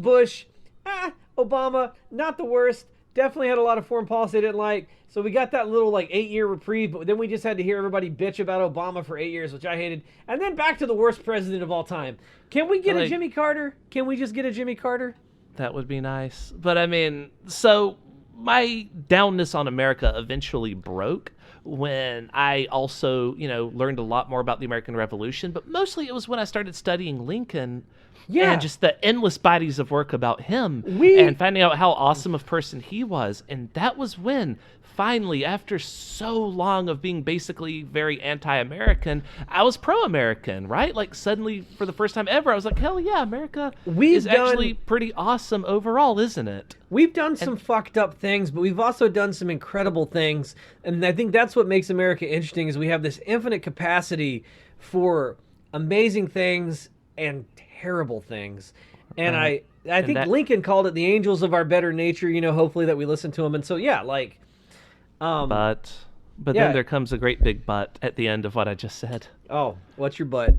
Obama, not the worst. Definitely had a lot of foreign policy I didn't like. So we got that little 8-year reprieve, but then we just had to hear everybody bitch about Obama for 8 years, which I hated. And then back to the worst president of all time. Can we get a Jimmy Carter? Can we just get a Jimmy Carter? That would be nice. But I mean, so my downness on America eventually broke when I also, learned a lot more about the American Revolution. But mostly it was when I started studying Lincoln. Yeah. And just the endless bodies of work about him and finding out how awesome of a person he was. And that was when, finally, after so long of being basically very anti-American, I was pro-American, right? Suddenly, for the first time ever, I was like, hell yeah, America is actually pretty awesome overall, isn't it? We've done some fucked up things, but we've also done some incredible things. And I think that's what makes America interesting is we have this infinite capacity for amazing things and terrible things. And I think Lincoln called it the angels of our better nature, hopefully that we listen to him. And so, yeah, but then there comes a great big but at the end of what I just said. Oh, what's your but?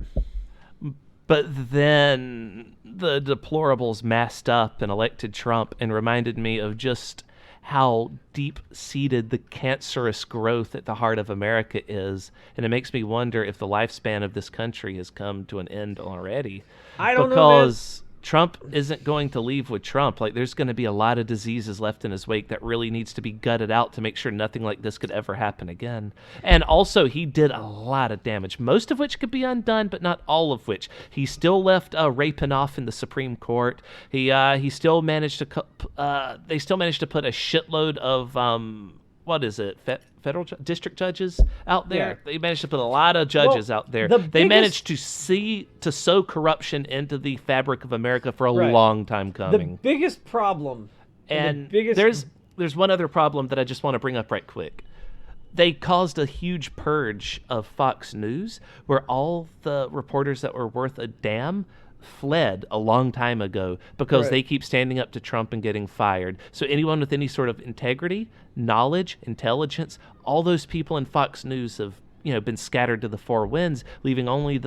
But then the deplorables massed up and elected Trump and reminded me of just how deep-seated the cancerous growth at the heart of America is. And it makes me wonder if the lifespan of this country has come to an end already. I don't know, because Trump isn't going to leave with Trump. There's going to be a lot of diseases left in his wake that really needs to be gutted out to make sure nothing like this could ever happen again. And also, he did a lot of damage, most of which could be undone, but not all of which. He still left raping off in the Supreme Court. He still managed to. They still managed to put a shitload of federal district judges out there. Yeah. They managed to put a lot of judges out there. They managed to sow corruption into the fabric of America for a long time coming. The biggest problem, there's one other problem that I just want to bring up right quick. They caused a huge purge of Fox News where all the reporters that were worth a damn fled a long time ago because they keep standing up to Trump and getting fired. So anyone with any sort of integrity, knowledge, intelligence, all those people in Fox News have been scattered to the four winds, leaving only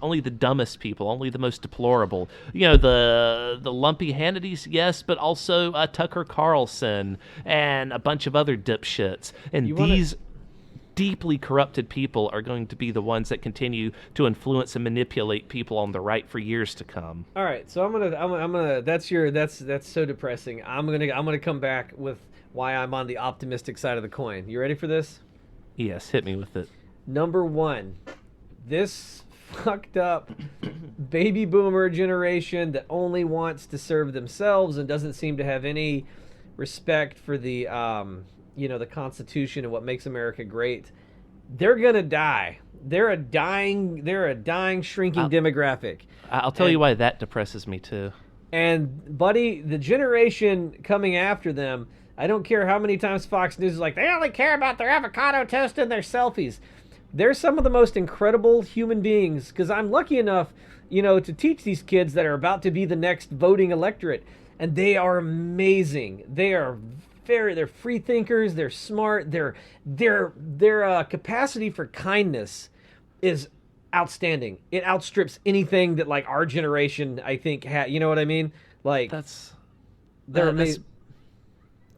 only the dumbest people, only the most deplorable. The lumpy Hannitys, yes, but also Tucker Carlson and a bunch of other dipshits. And these deeply corrupted people are going to be the ones that continue to influence and manipulate people on the right for years to come. All right, so I'm gonna. That's so depressing. I'm gonna come back with why I'm on the optimistic side of the coin. You ready for this? Yes, hit me with it. Number one, this fucked up baby boomer generation that only wants to serve themselves and doesn't seem to have any respect for the the Constitution and what makes America great. They're gonna die. They're a dying, shrinking demographic. I'll tell you why that depresses me too. And buddy, the generation coming after them, I don't care how many times Fox News is like, they only care about their avocado toast and their selfies. They're some of the most incredible human beings, because I'm lucky enough, to teach these kids that are about to be the next voting electorate. And they are amazing. They're free thinkers. They're smart. Their capacity for kindness is outstanding. It outstrips anything that like our generation, I think, had. You know what I mean? Like they're amazing.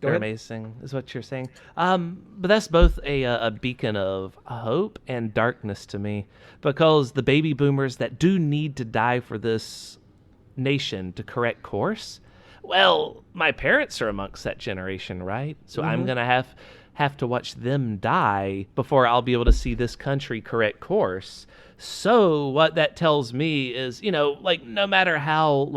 They're amazing, is what you're saying. But that's both a beacon of hope and darkness to me, because the baby boomers that do need to die for this nation to correct course, well, my parents are amongst that generation, right? So I'm gonna have to watch them die before I'll be able to see this country correct course. So what that tells me is, no matter how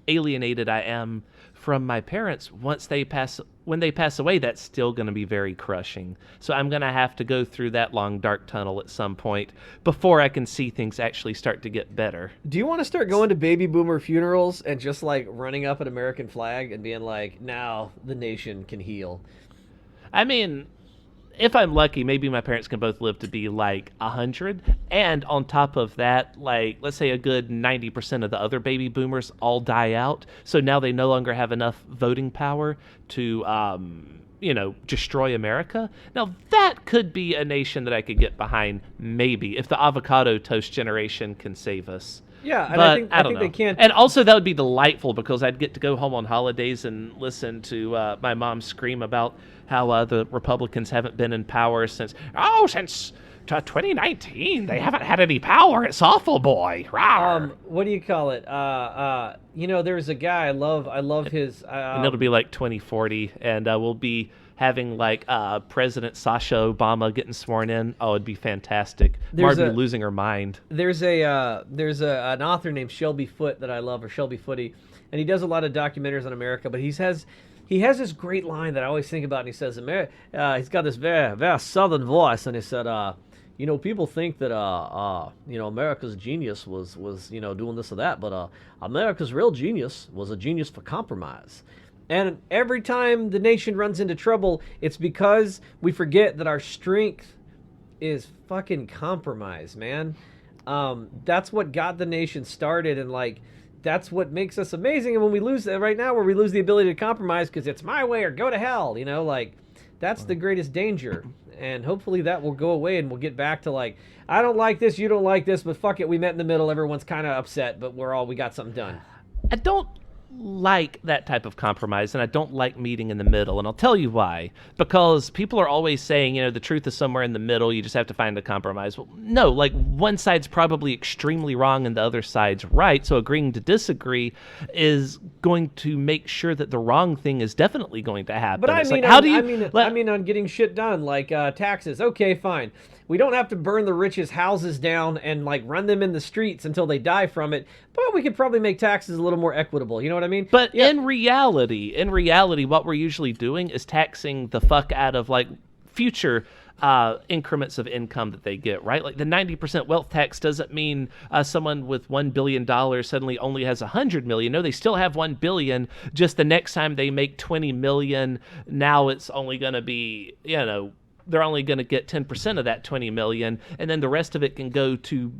alienated I am from my parents, when they pass away, that's still going to be very crushing. So I'm going to have to go through that long dark tunnel at some point before I can see things actually start to get better. Do you want to start going to baby boomer funerals and just running up an American flag and being like, now the nation can heal? I mean, if I'm lucky, maybe my parents can both live to be 100. And on top of that, let's say a good 90% of the other baby boomers all die out. So now they no longer have enough voting power to, destroy America. Now that could be a nation that I could get behind, maybe, if the avocado toast generation can save us. Yeah, and but I think they can't. And also that would be delightful, because I'd get to go home on holidays and listen to my mom scream about how the Republicans haven't been in power since 2019. They haven't had any power. It's awful, boy. What do you call it? There's a guy I love his. And it'll be 2040, and we'll be having President Sasha Obama getting sworn in. Oh, it'd be fantastic. Martin be losing her mind. There's an author named Shelby Foote that I love, or Shelby Footy, and he does a lot of documentaries on America. But he has this great line that I always think about. And he says, he's got this very, very southern voice, and he said, people think that America's genius was doing this or that, but America's real genius was a genius for compromise. And every time the nation runs into trouble, it's because we forget that our strength is fucking compromise, man. That's what got the nation started, and that's what makes us amazing. And when we lose that right now, where we lose the ability to compromise because it's my way or go to hell, that's the greatest danger. And hopefully that will go away, and we'll get back to I don't like this, you don't like this, but fuck it, we met in the middle. Everyone's kind of upset, but we got something done. I don't like that type of compromise, and I don't like meeting in the middle, and I'll tell you why. Because people are always saying, the truth is somewhere in the middle, you just have to find a compromise. Well, no, one side's probably extremely wrong and the other side's right, so agreeing to disagree is going to make sure that the wrong thing is definitely going to happen. But I mean on getting shit done, taxes. Okay, fine. We don't have to burn the rich's houses down and run them in the streets until they die from it, but we could probably make taxes a little more equitable. You know what I mean? But yeah. In reality, what we're usually doing is taxing the fuck out of future increments of income that they get, right? The 90% wealth tax doesn't mean someone with $1 billion suddenly only has $100 million. No, they still have $1 billion. Just the next time they make $20 million, now it's only going to be, they're only going to get 10% of that $20 million, and then the rest of it can go to,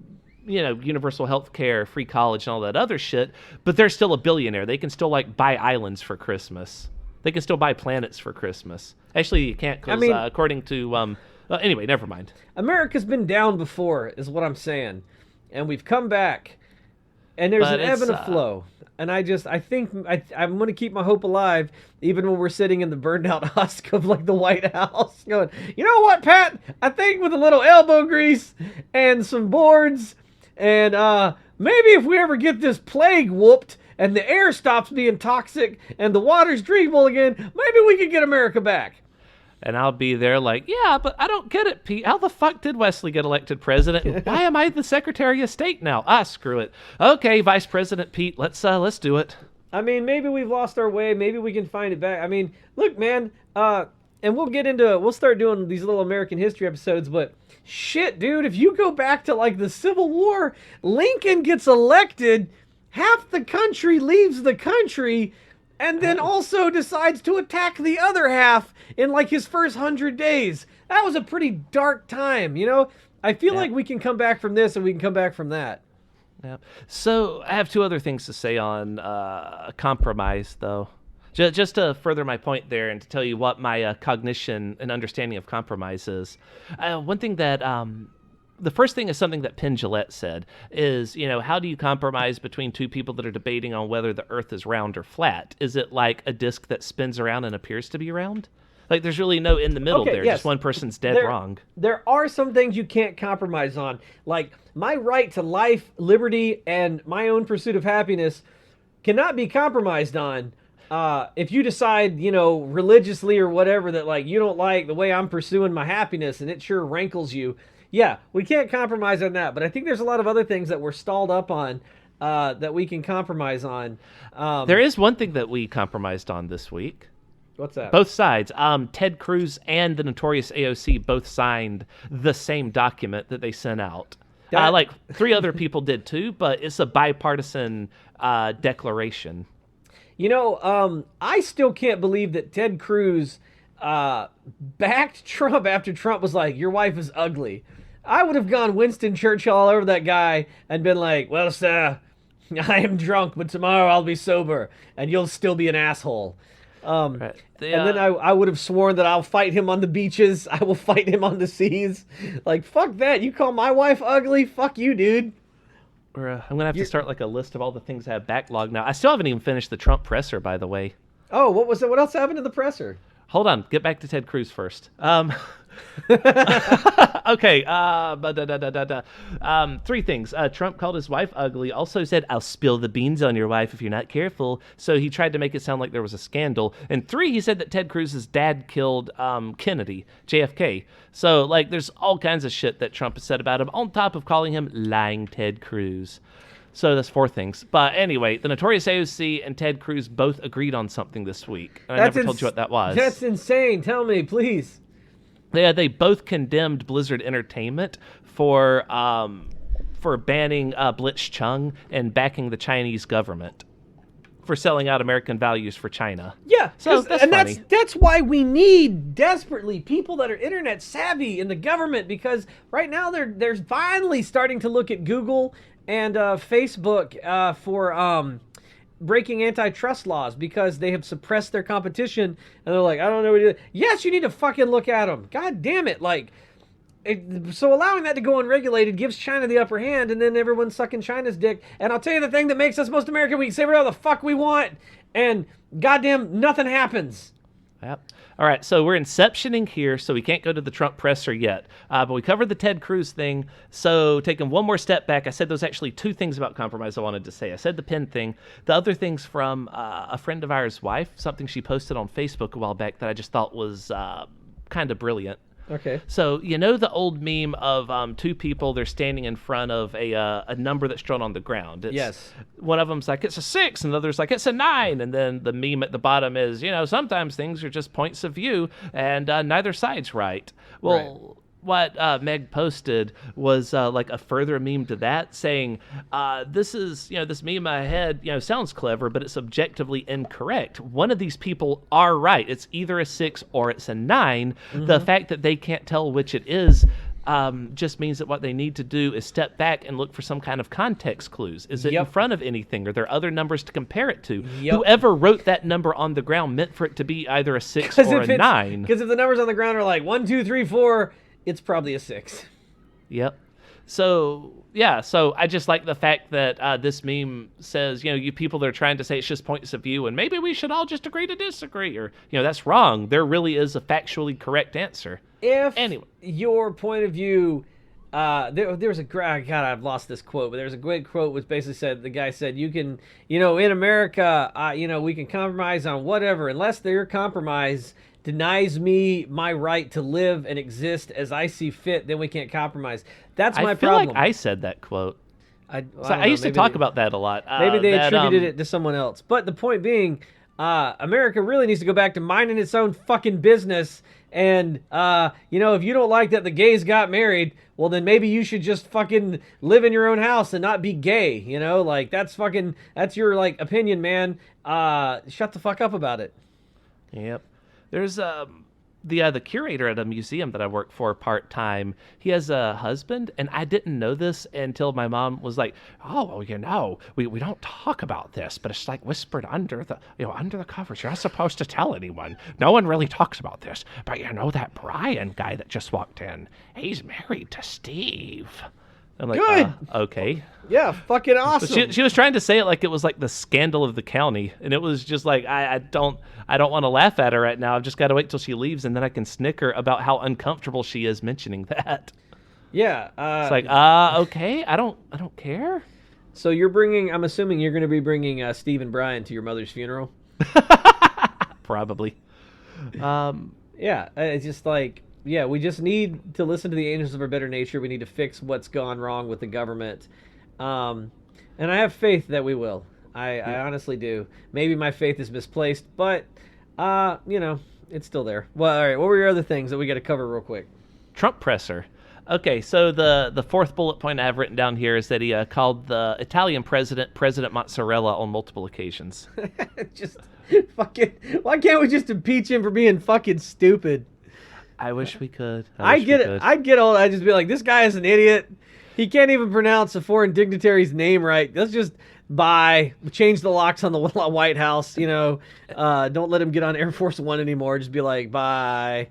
universal health care, free college, and all that other shit. But they're still a billionaire. They can still buy islands for Christmas. They can still buy planets for Christmas. Actually, you can't, because according to Anyway, never mind. America's been down before, is what I'm saying, and we've come back, and there's But an ebb it's, and a flow. And I think I'm going to keep my hope alive, even when we're sitting in the burned out husk of like the White House, going, you know what, Pat? I think with a little elbow grease and some boards, and maybe if we ever get this plague whooped and the air stops being toxic and the water's drinkable again, maybe we can get America back. And I'll be there like, yeah, but I don't get it, Pete. How the fuck did Wesley get elected president? Why am I the Secretary of State now? Screw it. Okay, Vice President Pete, let's do it. I mean, maybe we've lost our way. Maybe we can find it back. I mean, look, man, and we'll start doing these little American history episodes, but shit, dude, if you go back to like the Civil War, Lincoln gets elected, half the country leaves the country, and then also decides to attack the other half in like his first 100 days. That was a pretty dark time, you know? I feel like we can come back from this and we can come back from that. Yeah. So I have two other things to say on compromise, though. Just to further my point there and to tell you what my cognition and understanding of compromise is. One thing that... the first thing is something that Penn Jillette said is, how do you compromise between two people that are debating on whether the earth is round or flat? Is it like a disc that spins around and appears to be round? Like there's really no in the middle there. Yes. Just one person's dead wrong. There are some things you can't compromise on. Like my right to life, liberty, and my own pursuit of happiness cannot be compromised on. If you decide, religiously or whatever that like you don't like the way I'm pursuing my happiness and it sure rankles you. Yeah, we can't compromise on that, but I think there's a lot of other things that we're stalled up on that we can compromise on. There is one thing that we compromised on this week. What's that? Both sides. Ted Cruz and the notorious AOC both signed the same document that they sent out. Like 3 other people did too, but it's a bipartisan declaration. I still can't believe that Ted Cruz backed Trump after Trump was like, your wife is ugly. I would have gone Winston Churchill all over that guy and been like, well, sir, I am drunk, but tomorrow I'll be sober, and you'll still be an asshole. Right. And then I would have sworn that I'll fight him on the beaches. I will fight him on the seas. Like, fuck that. You call my wife ugly? Fuck you, dude. I'm going to have to start like a list of all the things I have backlogged now. I still haven't even finished the Trump presser, by the way. Oh, what was it? What else happened to the presser? Hold on. Get back to Ted Cruz first. Okay. 3 things. Trump called his wife ugly. Also said, I'll spill the beans on your wife if you're not careful. So he tried to make it sound like there was a scandal. And 3, he said that Ted Cruz's dad killed Kennedy, JFK. So, like, there's all kinds of shit that Trump has said about him on top of calling him lying Ted Cruz. So that's 4 things. But anyway, the notorious AOC and Ted Cruz both agreed on something this week. And I never told you what that was. That's insane. Tell me, please. Yeah, they both condemned Blizzard Entertainment for banning Blitzchung and backing the Chinese government for selling out American values for China. Yeah, so that's funny. That's why we need desperately people that are internet savvy in the government, because right now they're finally starting to look at Google and Facebook for breaking antitrust laws because they have suppressed their competition, and they're like, I don't know what to do. Yes, you need to fucking look at them. God damn it. So allowing that to go unregulated gives China the upper hand, and then everyone's sucking China's dick. And I'll tell you the thing that makes us most American, we can say whatever the fuck we want, and goddamn nothing happens. Yep. All right, so we're inceptioning here, so we can't go to the Trump presser yet. But we covered the Ted Cruz thing, so taking one more step back, I said those actually 2 things about compromise I wanted to say. I said the Penn thing. The other thing's from a friend of ours' wife, something she posted on Facebook a while back that I just thought was kind of brilliant. Okay. So, the old meme of 2 people, they're standing in front of a number that's drawn on the ground. Yes. One of them's like, it's a 6, and the other's like, it's a 9. And then the meme at the bottom is, sometimes things are just points of view, and neither side's right. Well, right. What Meg posted was like a further meme to that, saying, this meme I had, sounds clever, but it's objectively incorrect. One of these people are right. It's either a 6 or it's a 9. Mm-hmm. The fact that they can't tell which it is just means that what they need to do is step back and look for some kind of context clues. Is it in front of anything? Are there other numbers to compare it to? Yep. Whoever wrote that number on the ground meant for it to be either a 6 or a 9. Because if the numbers on the ground are like 1, 2, 3, 4... it's probably a 6. Yep. So, yeah, so I just like the fact that this meme says, you people that are trying to say it's just points of view and maybe we should all just agree to disagree, or, that's wrong. There really is a factually correct answer. If anyway, your point of view, there's a God, I've lost this quote, but there's a great quote which basically said, the guy said, you can, in America, we can compromise on whatever, unless their compromise denies me my right to live and exist as I see fit, then we can't compromise. That's my problem. I feel like I said that quote. I used to talk about that a lot. Maybe they attributed it to someone else. But the point being, America really needs to go back to minding its own fucking business. And, if you don't like that the gays got married, well, then maybe you should just fucking live in your own house and not be gay. That's your, opinion, man. Shut the fuck up about it. Yep. There's the curator at a museum that I work for part-time. He has a husband, and I didn't know this until my mom was like, oh, well, we don't talk about this, but it's like whispered under the covers. You're not supposed to tell anyone. No one really talks about this. But that Brian guy that just walked in, he's married to Steve. I'm like, good. Okay. Yeah, fucking awesome. She was trying to say it like it was like the scandal of the county, and it was just like I don't want to laugh at her right now. I've just got to wait till she leaves, and then I can snicker about how uncomfortable she is mentioning that. Yeah. It's like, okay, I don't care. So I'm assuming you're going to be bringing Steve and Brian to your mother's funeral. Probably. Yeah, it's just like. Yeah, we just need to listen to the angels of our better nature. We need to fix what's gone wrong with the government. And I have faith that we will. I honestly do. Maybe my faith is misplaced, but, it's still there. Well, all right, what were your other things that we got to cover real quick? Trump presser. Okay, so the fourth bullet point I have written down here is that he called the Italian President Mozzarella on multiple occasions. Just fucking... Why can't we just impeach him for being fucking stupid? I wish we could. I'd get old. I'd just be like, this guy is an idiot. He can't even pronounce a foreign dignitary's name right. Let's just change the locks on the White House. Don't let him get on Air Force One anymore. Just be like, bye.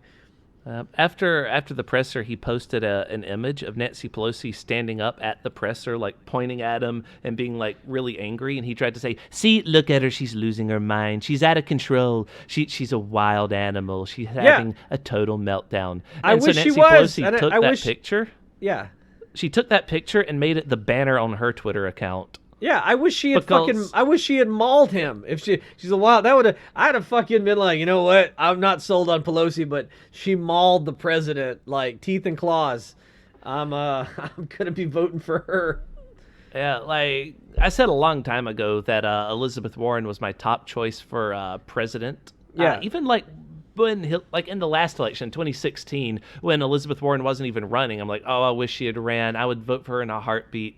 After the presser, he posted an image of Nancy Pelosi standing up at the presser, like pointing at him and being like really angry. And he tried to say, "See, look at her. She's losing her mind. She's out of control. She's a wild animal. She's having a total meltdown." I wish she was. Nancy Pelosi took that picture. Yeah, she took that picture and made it the banner on her Twitter account. Yeah, I wish she had mauled him. If she's a wild, I'd have fucking been like, you know what? I'm not sold on Pelosi, but she mauled the president like teeth and claws. I'm gonna be voting for her. Yeah, like I said a long time ago that Elizabeth Warren was my top choice for president. Yeah, even like when in the last election, 2016, when Elizabeth Warren wasn't even running, I'm like, oh, I wish she had ran. I would vote for her in a heartbeat.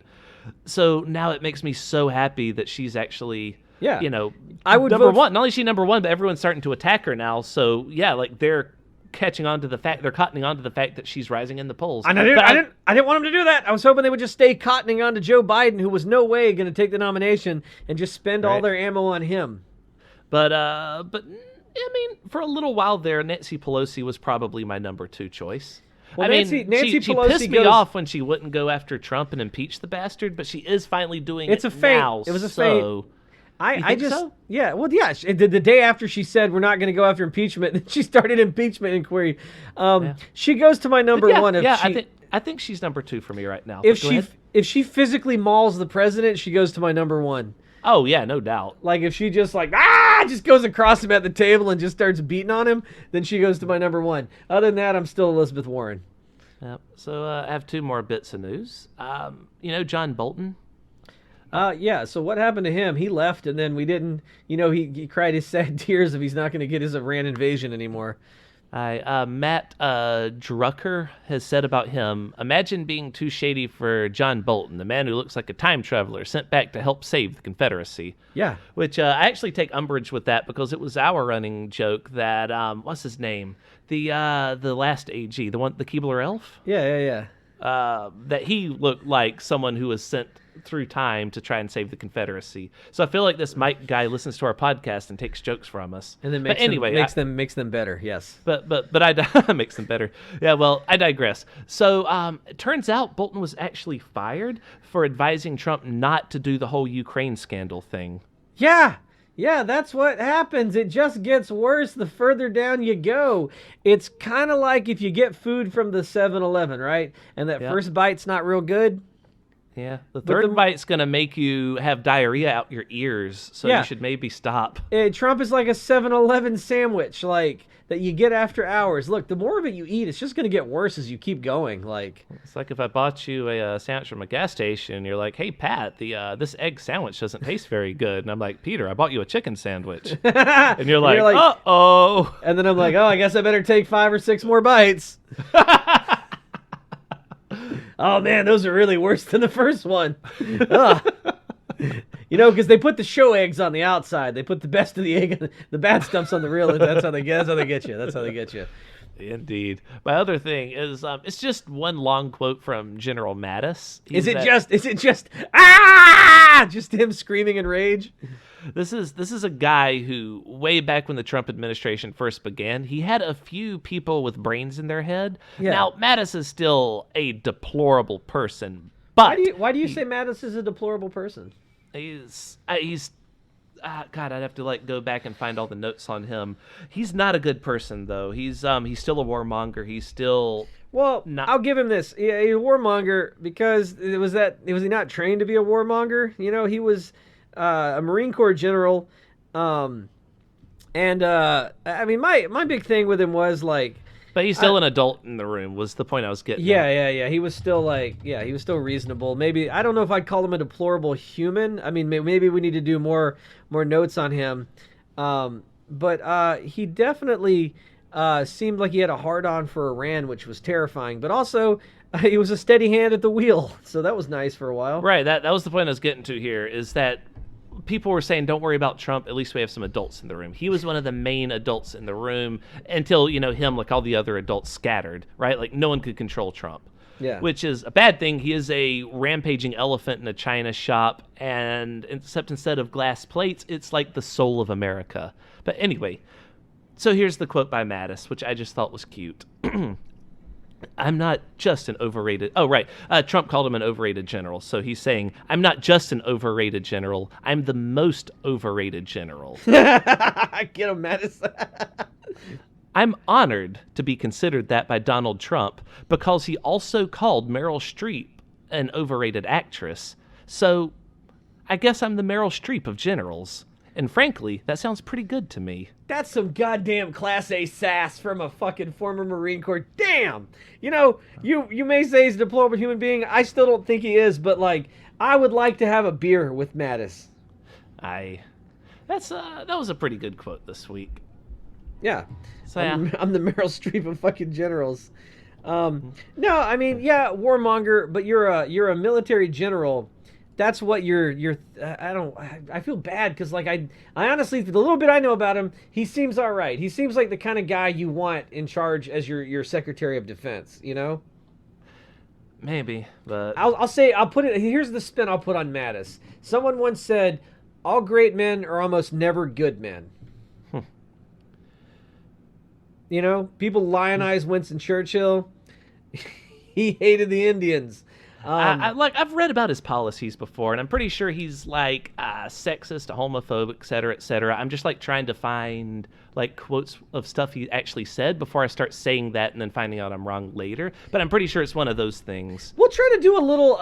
So now it makes me so happy that she's actually, I would number one. Not only is she number one, but everyone's starting to attack her now. So yeah, like they're cottoning on to the fact that she's rising in the polls. And I didn't want them to do that. I was hoping they would just stay cottoning on to Joe Biden, who was no way going to take the nomination, and just spend all their ammo on him. But I mean, for a little while there, Nancy Pelosi was probably my number 2 choice. Well, Nancy Pelosi pissed me off when she wouldn't go after Trump and impeach the bastard, but she is finally doing it now. It was a feint. I just so? Yeah. Well, yeah. The day after she said we're not going to go after impeachment, then she started impeachment inquiry. She goes to my number 1. I think she's number 2 for me right now. If she physically mauls the president, she goes to my number 1. Oh yeah, no doubt. Like if she just just goes across him at the table and just starts beating on him, then she goes to my number 1. Other than that, I'm still Elizabeth Warren. Yep. So I have 2 more bits of news. John Bolton. Yeah. So what happened to him? He left, and then we didn't. He cried his sad tears if he's not going to get his Iran invasion anymore. Matt Drucker has said about him, imagine being too shady for John Bolton, the man who looks like a time traveler sent back to help save the Confederacy. Yeah. Which I actually take umbrage with that because it was our running joke that, what's his name? The last AG, the Keebler elf? Yeah. that he looked like someone who was sent through time to try and save the Confederacy. So I feel like this Mike guy listens to our podcast and takes jokes from us. And then makes them better. Yes. But I makes them better. Yeah. Well, I digress. So it turns out Bolton was actually fired for advising Trump not to do the whole Ukraine scandal thing. Yeah. Yeah, that's what happens. It just gets worse the further down you go. It's kind of like if you get food from the 7-Eleven, right? And that first bite's not real good. Yeah, the third bite's going to make you have diarrhea out your ears, so you should maybe stop. Trump is like a 7-Eleven sandwich, like, that you get after hours. Look, the more of it you eat, it's just going to get worse as you keep going. Like, it's like if I bought you a sandwich from a gas station, and you're like, hey, Pat, this egg sandwich doesn't taste very good. And I'm like, Peter, I bought you a chicken sandwich. And you're like, uh-oh. And then I'm like, oh, I guess I better take 5 or 6 more bites. Oh, man, those are really worse than the first one. Because they put the show eggs on the outside. They put the best of the egg, the bad stuff's on the real. That's how they get you. Indeed. My other thing is, it's just one long quote from General Mattis. Is it just him screaming in rage? This is a guy who, way back when the Trump administration first began, he had a few people with brains in their head. Yeah. Now, Mattis is still a deplorable person, but why do you say Mattis is a deplorable person? He's God, I'd have to go back and find all the notes on him. He's not a good person, though. He's still a warmonger. He's still I'll give him this. He's a warmonger because was he not trained to be a warmonger? He was a Marine Corps general, my big thing with him was but he's still an adult in the room, was the point I was getting. Yeah. He was still reasonable. Maybe I don't know if I'd call him a deplorable human. I mean, maybe we need to do more notes on him. But he definitely seemed like he had a hard-on for Iran, which was terrifying. But also, he was a steady hand at the wheel, so that was nice for a while. Right. That was the point I was getting to here. Is that people were saying, don't worry about Trump. At least we have some adults in the room. He was one of the main adults in the room until, him, like all the other adults, scattered, right? Like no one could control Trump. Yeah. Which is a bad thing. He is a rampaging elephant in a china shop, and except instead of glass plates, it's like the soul of America. But anyway, so here's the quote by Mattis, which I just thought was cute. I'm not just an overrated... Oh, right. Trump called him an overrated general. So he's saying, I'm not just an overrated general. I'm the most overrated general. Get him, Mattis. I'm honored to be considered that by Donald Trump because he also called Meryl Streep an overrated actress. So I guess I'm the Meryl Streep of generals. And frankly, that sounds pretty good to me. That's some goddamn Class A sass from a fucking former Marine Corps. Damn! You may say he's a deplorable human being. I still don't think he is, but, I would like to have a beer with Mattis. That was a pretty good quote this week. Yeah. So, I'm the Meryl Streep of fucking generals. No, I mean, yeah, warmonger, but you're a military general. That's what I feel bad because I honestly, the little bit I know about him, he seems all right. He seems like the kind of guy you want in charge as your Secretary of Defense, Maybe, but I'll put it, here's the spin I'll put on Mattis. Someone once said, all great men are almost never good men. People lionize Winston Churchill. He hated the Indians. I've read about his policies before, and I'm pretty sure he's sexist, homophobic, et cetera, et cetera. I'm just trying to find quotes of stuff he actually said before I start saying that and then finding out I'm wrong later. But I'm pretty sure it's one of those things. We'll try to do a little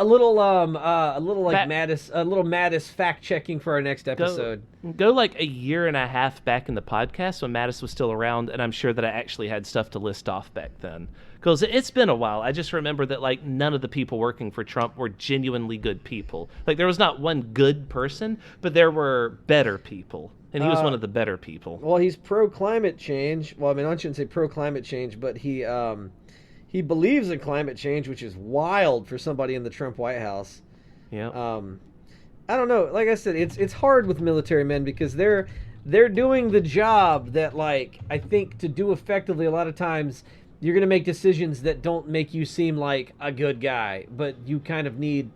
Mattis fact checking for our next episode. Go a year and a half back in the podcast when Mattis was still around, and I'm sure that I actually had stuff to list off back then. Because it's been a while. I just remember that none of the people working for Trump were genuinely good people. There was not one good person, but there were better people. And he was one of the better people. Well, he's pro-climate change. Well, I mean, I shouldn't say pro-climate change, but he believes in climate change, which is wild for somebody in the Trump White House. Yeah. I don't know. Like I said, it's hard with military men because they're doing the job that I think to do effectively a lot of times you're going to make decisions that don't make you seem like a good guy, but you kind of need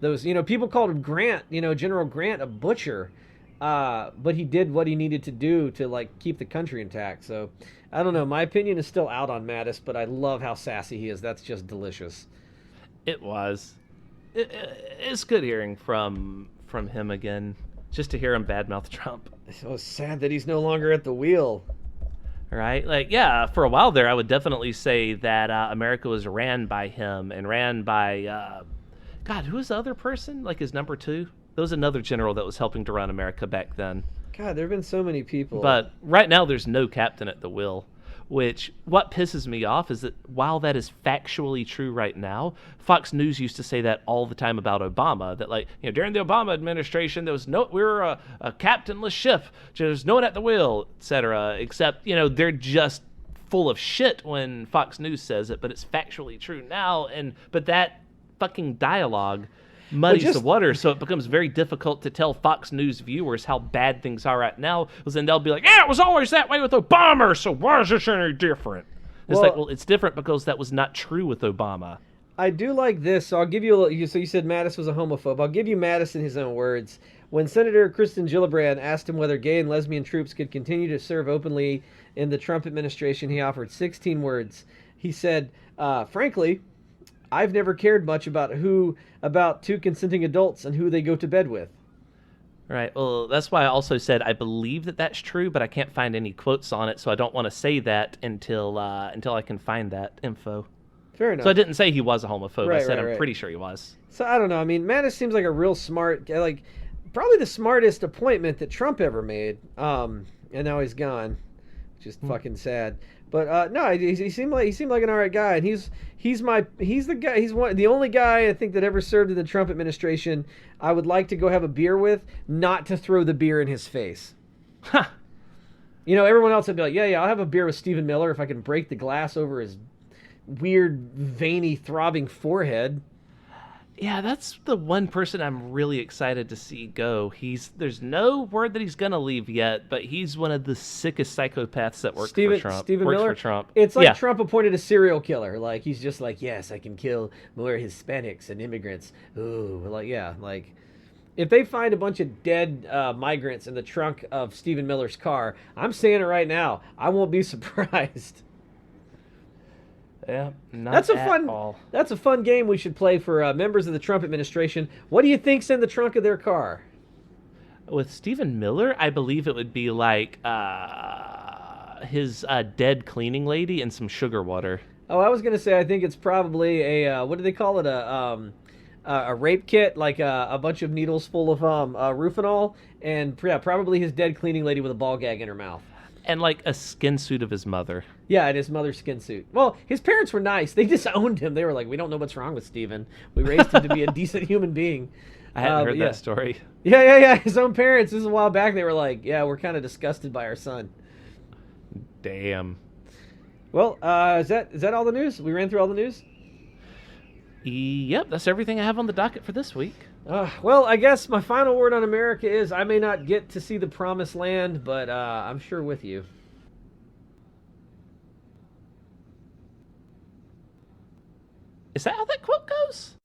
those, people called him Grant, General Grant, a butcher. But he did what he needed to do to like keep the country intact. So I don't know. My opinion is still out on Mattis, but I love how sassy he is. That's just delicious. It was. It's good hearing from him again, just to hear him badmouth Trump. It's so sad that he's no longer at the wheel. Right? Like, yeah, for a while there, I would definitely say that America was ran by him and ran by, God, who was the other person? Like his number two? There was another general that was helping to run America back then. God, there have been so many people. But right now, there's no captain at the wheel. Which, what pisses me off is that while that is factually true right now, Fox News used to say that all the time about Obama. That, like, during the Obama administration, we were a captainless ship. There's no one at the wheel, etc. Except, they're just full of shit when Fox News says it, but it's factually true now. But that fucking dialogue muddies the water, so it becomes very difficult to tell Fox News viewers how bad things are right now, because then they'll be like, yeah, it was always that way with Obama, so why is this any different? It's it's different because that was not true with Obama. I do like this, so I'll give you a little, so you said Mattis was a homophobe. I'll give you Mattis in his own words. When Senator Kristen Gillibrand asked him whether gay and lesbian troops could continue to serve openly in the Trump administration, he offered 16 words. He said, frankly, I've never cared much about two consenting adults and who they go to bed with. Right. Well, that's why I also said I believe that that's true, but I can't find any quotes on it, so I don't want to say that until I can find that info. Fair enough. So I didn't say he was a homophobe. Right, I said right. I'm pretty sure he was. So I don't know. I mean, Mattis seems like a real smart guy, like probably the smartest appointment that Trump ever made. And now he's gone, which is fucking sad. But no, he seemed like an alright guy, and he's the only guy I think that ever served in the Trump administration I would like to go have a beer with, not to throw the beer in his face. Huh. Everyone else would be like, yeah, I'll have a beer with Stephen Miller if I can break the glass over his weird, veiny, throbbing forehead. Yeah, that's the one person I'm really excited to see go. There's no word that he's gonna leave yet, but he's one of the sickest psychopaths that works for Trump. Stephen works Miller? For Trump. It's like Trump appointed a serial killer. Like he's just like, yes, I can kill more Hispanics and immigrants. Ooh, like if they find a bunch of dead migrants in the trunk of Stephen Miller's car, I'm saying it right now, I won't be surprised. Yeah, that's a fun game we should play for members of the Trump administration. What do you think's in the trunk of their car? With Stephen Miller, I believe it would be like his dead cleaning lady and some sugar water. Oh, I was gonna say I think it's probably a what do they call it, a rape kit, like a bunch of needles full of Rufinol, and probably his dead cleaning lady with a ball gag in her mouth. And like a skin suit of his mother. Yeah, and his mother's skin suit. Well, his parents were nice. They disowned him. They were like, we don't know what's wrong with Steven. We raised him to be a decent human being. I hadn't heard that story. Yeah. His own parents, this is a while back, they were like, yeah, we're kind of disgusted by our son. Damn. Well, is that all the news? We ran through all the news? Yep, that's everything I have on the docket for this week. Well, I guess my final word on America is I may not get to see the promised land, but I'm sure with you. Is that how that quote goes?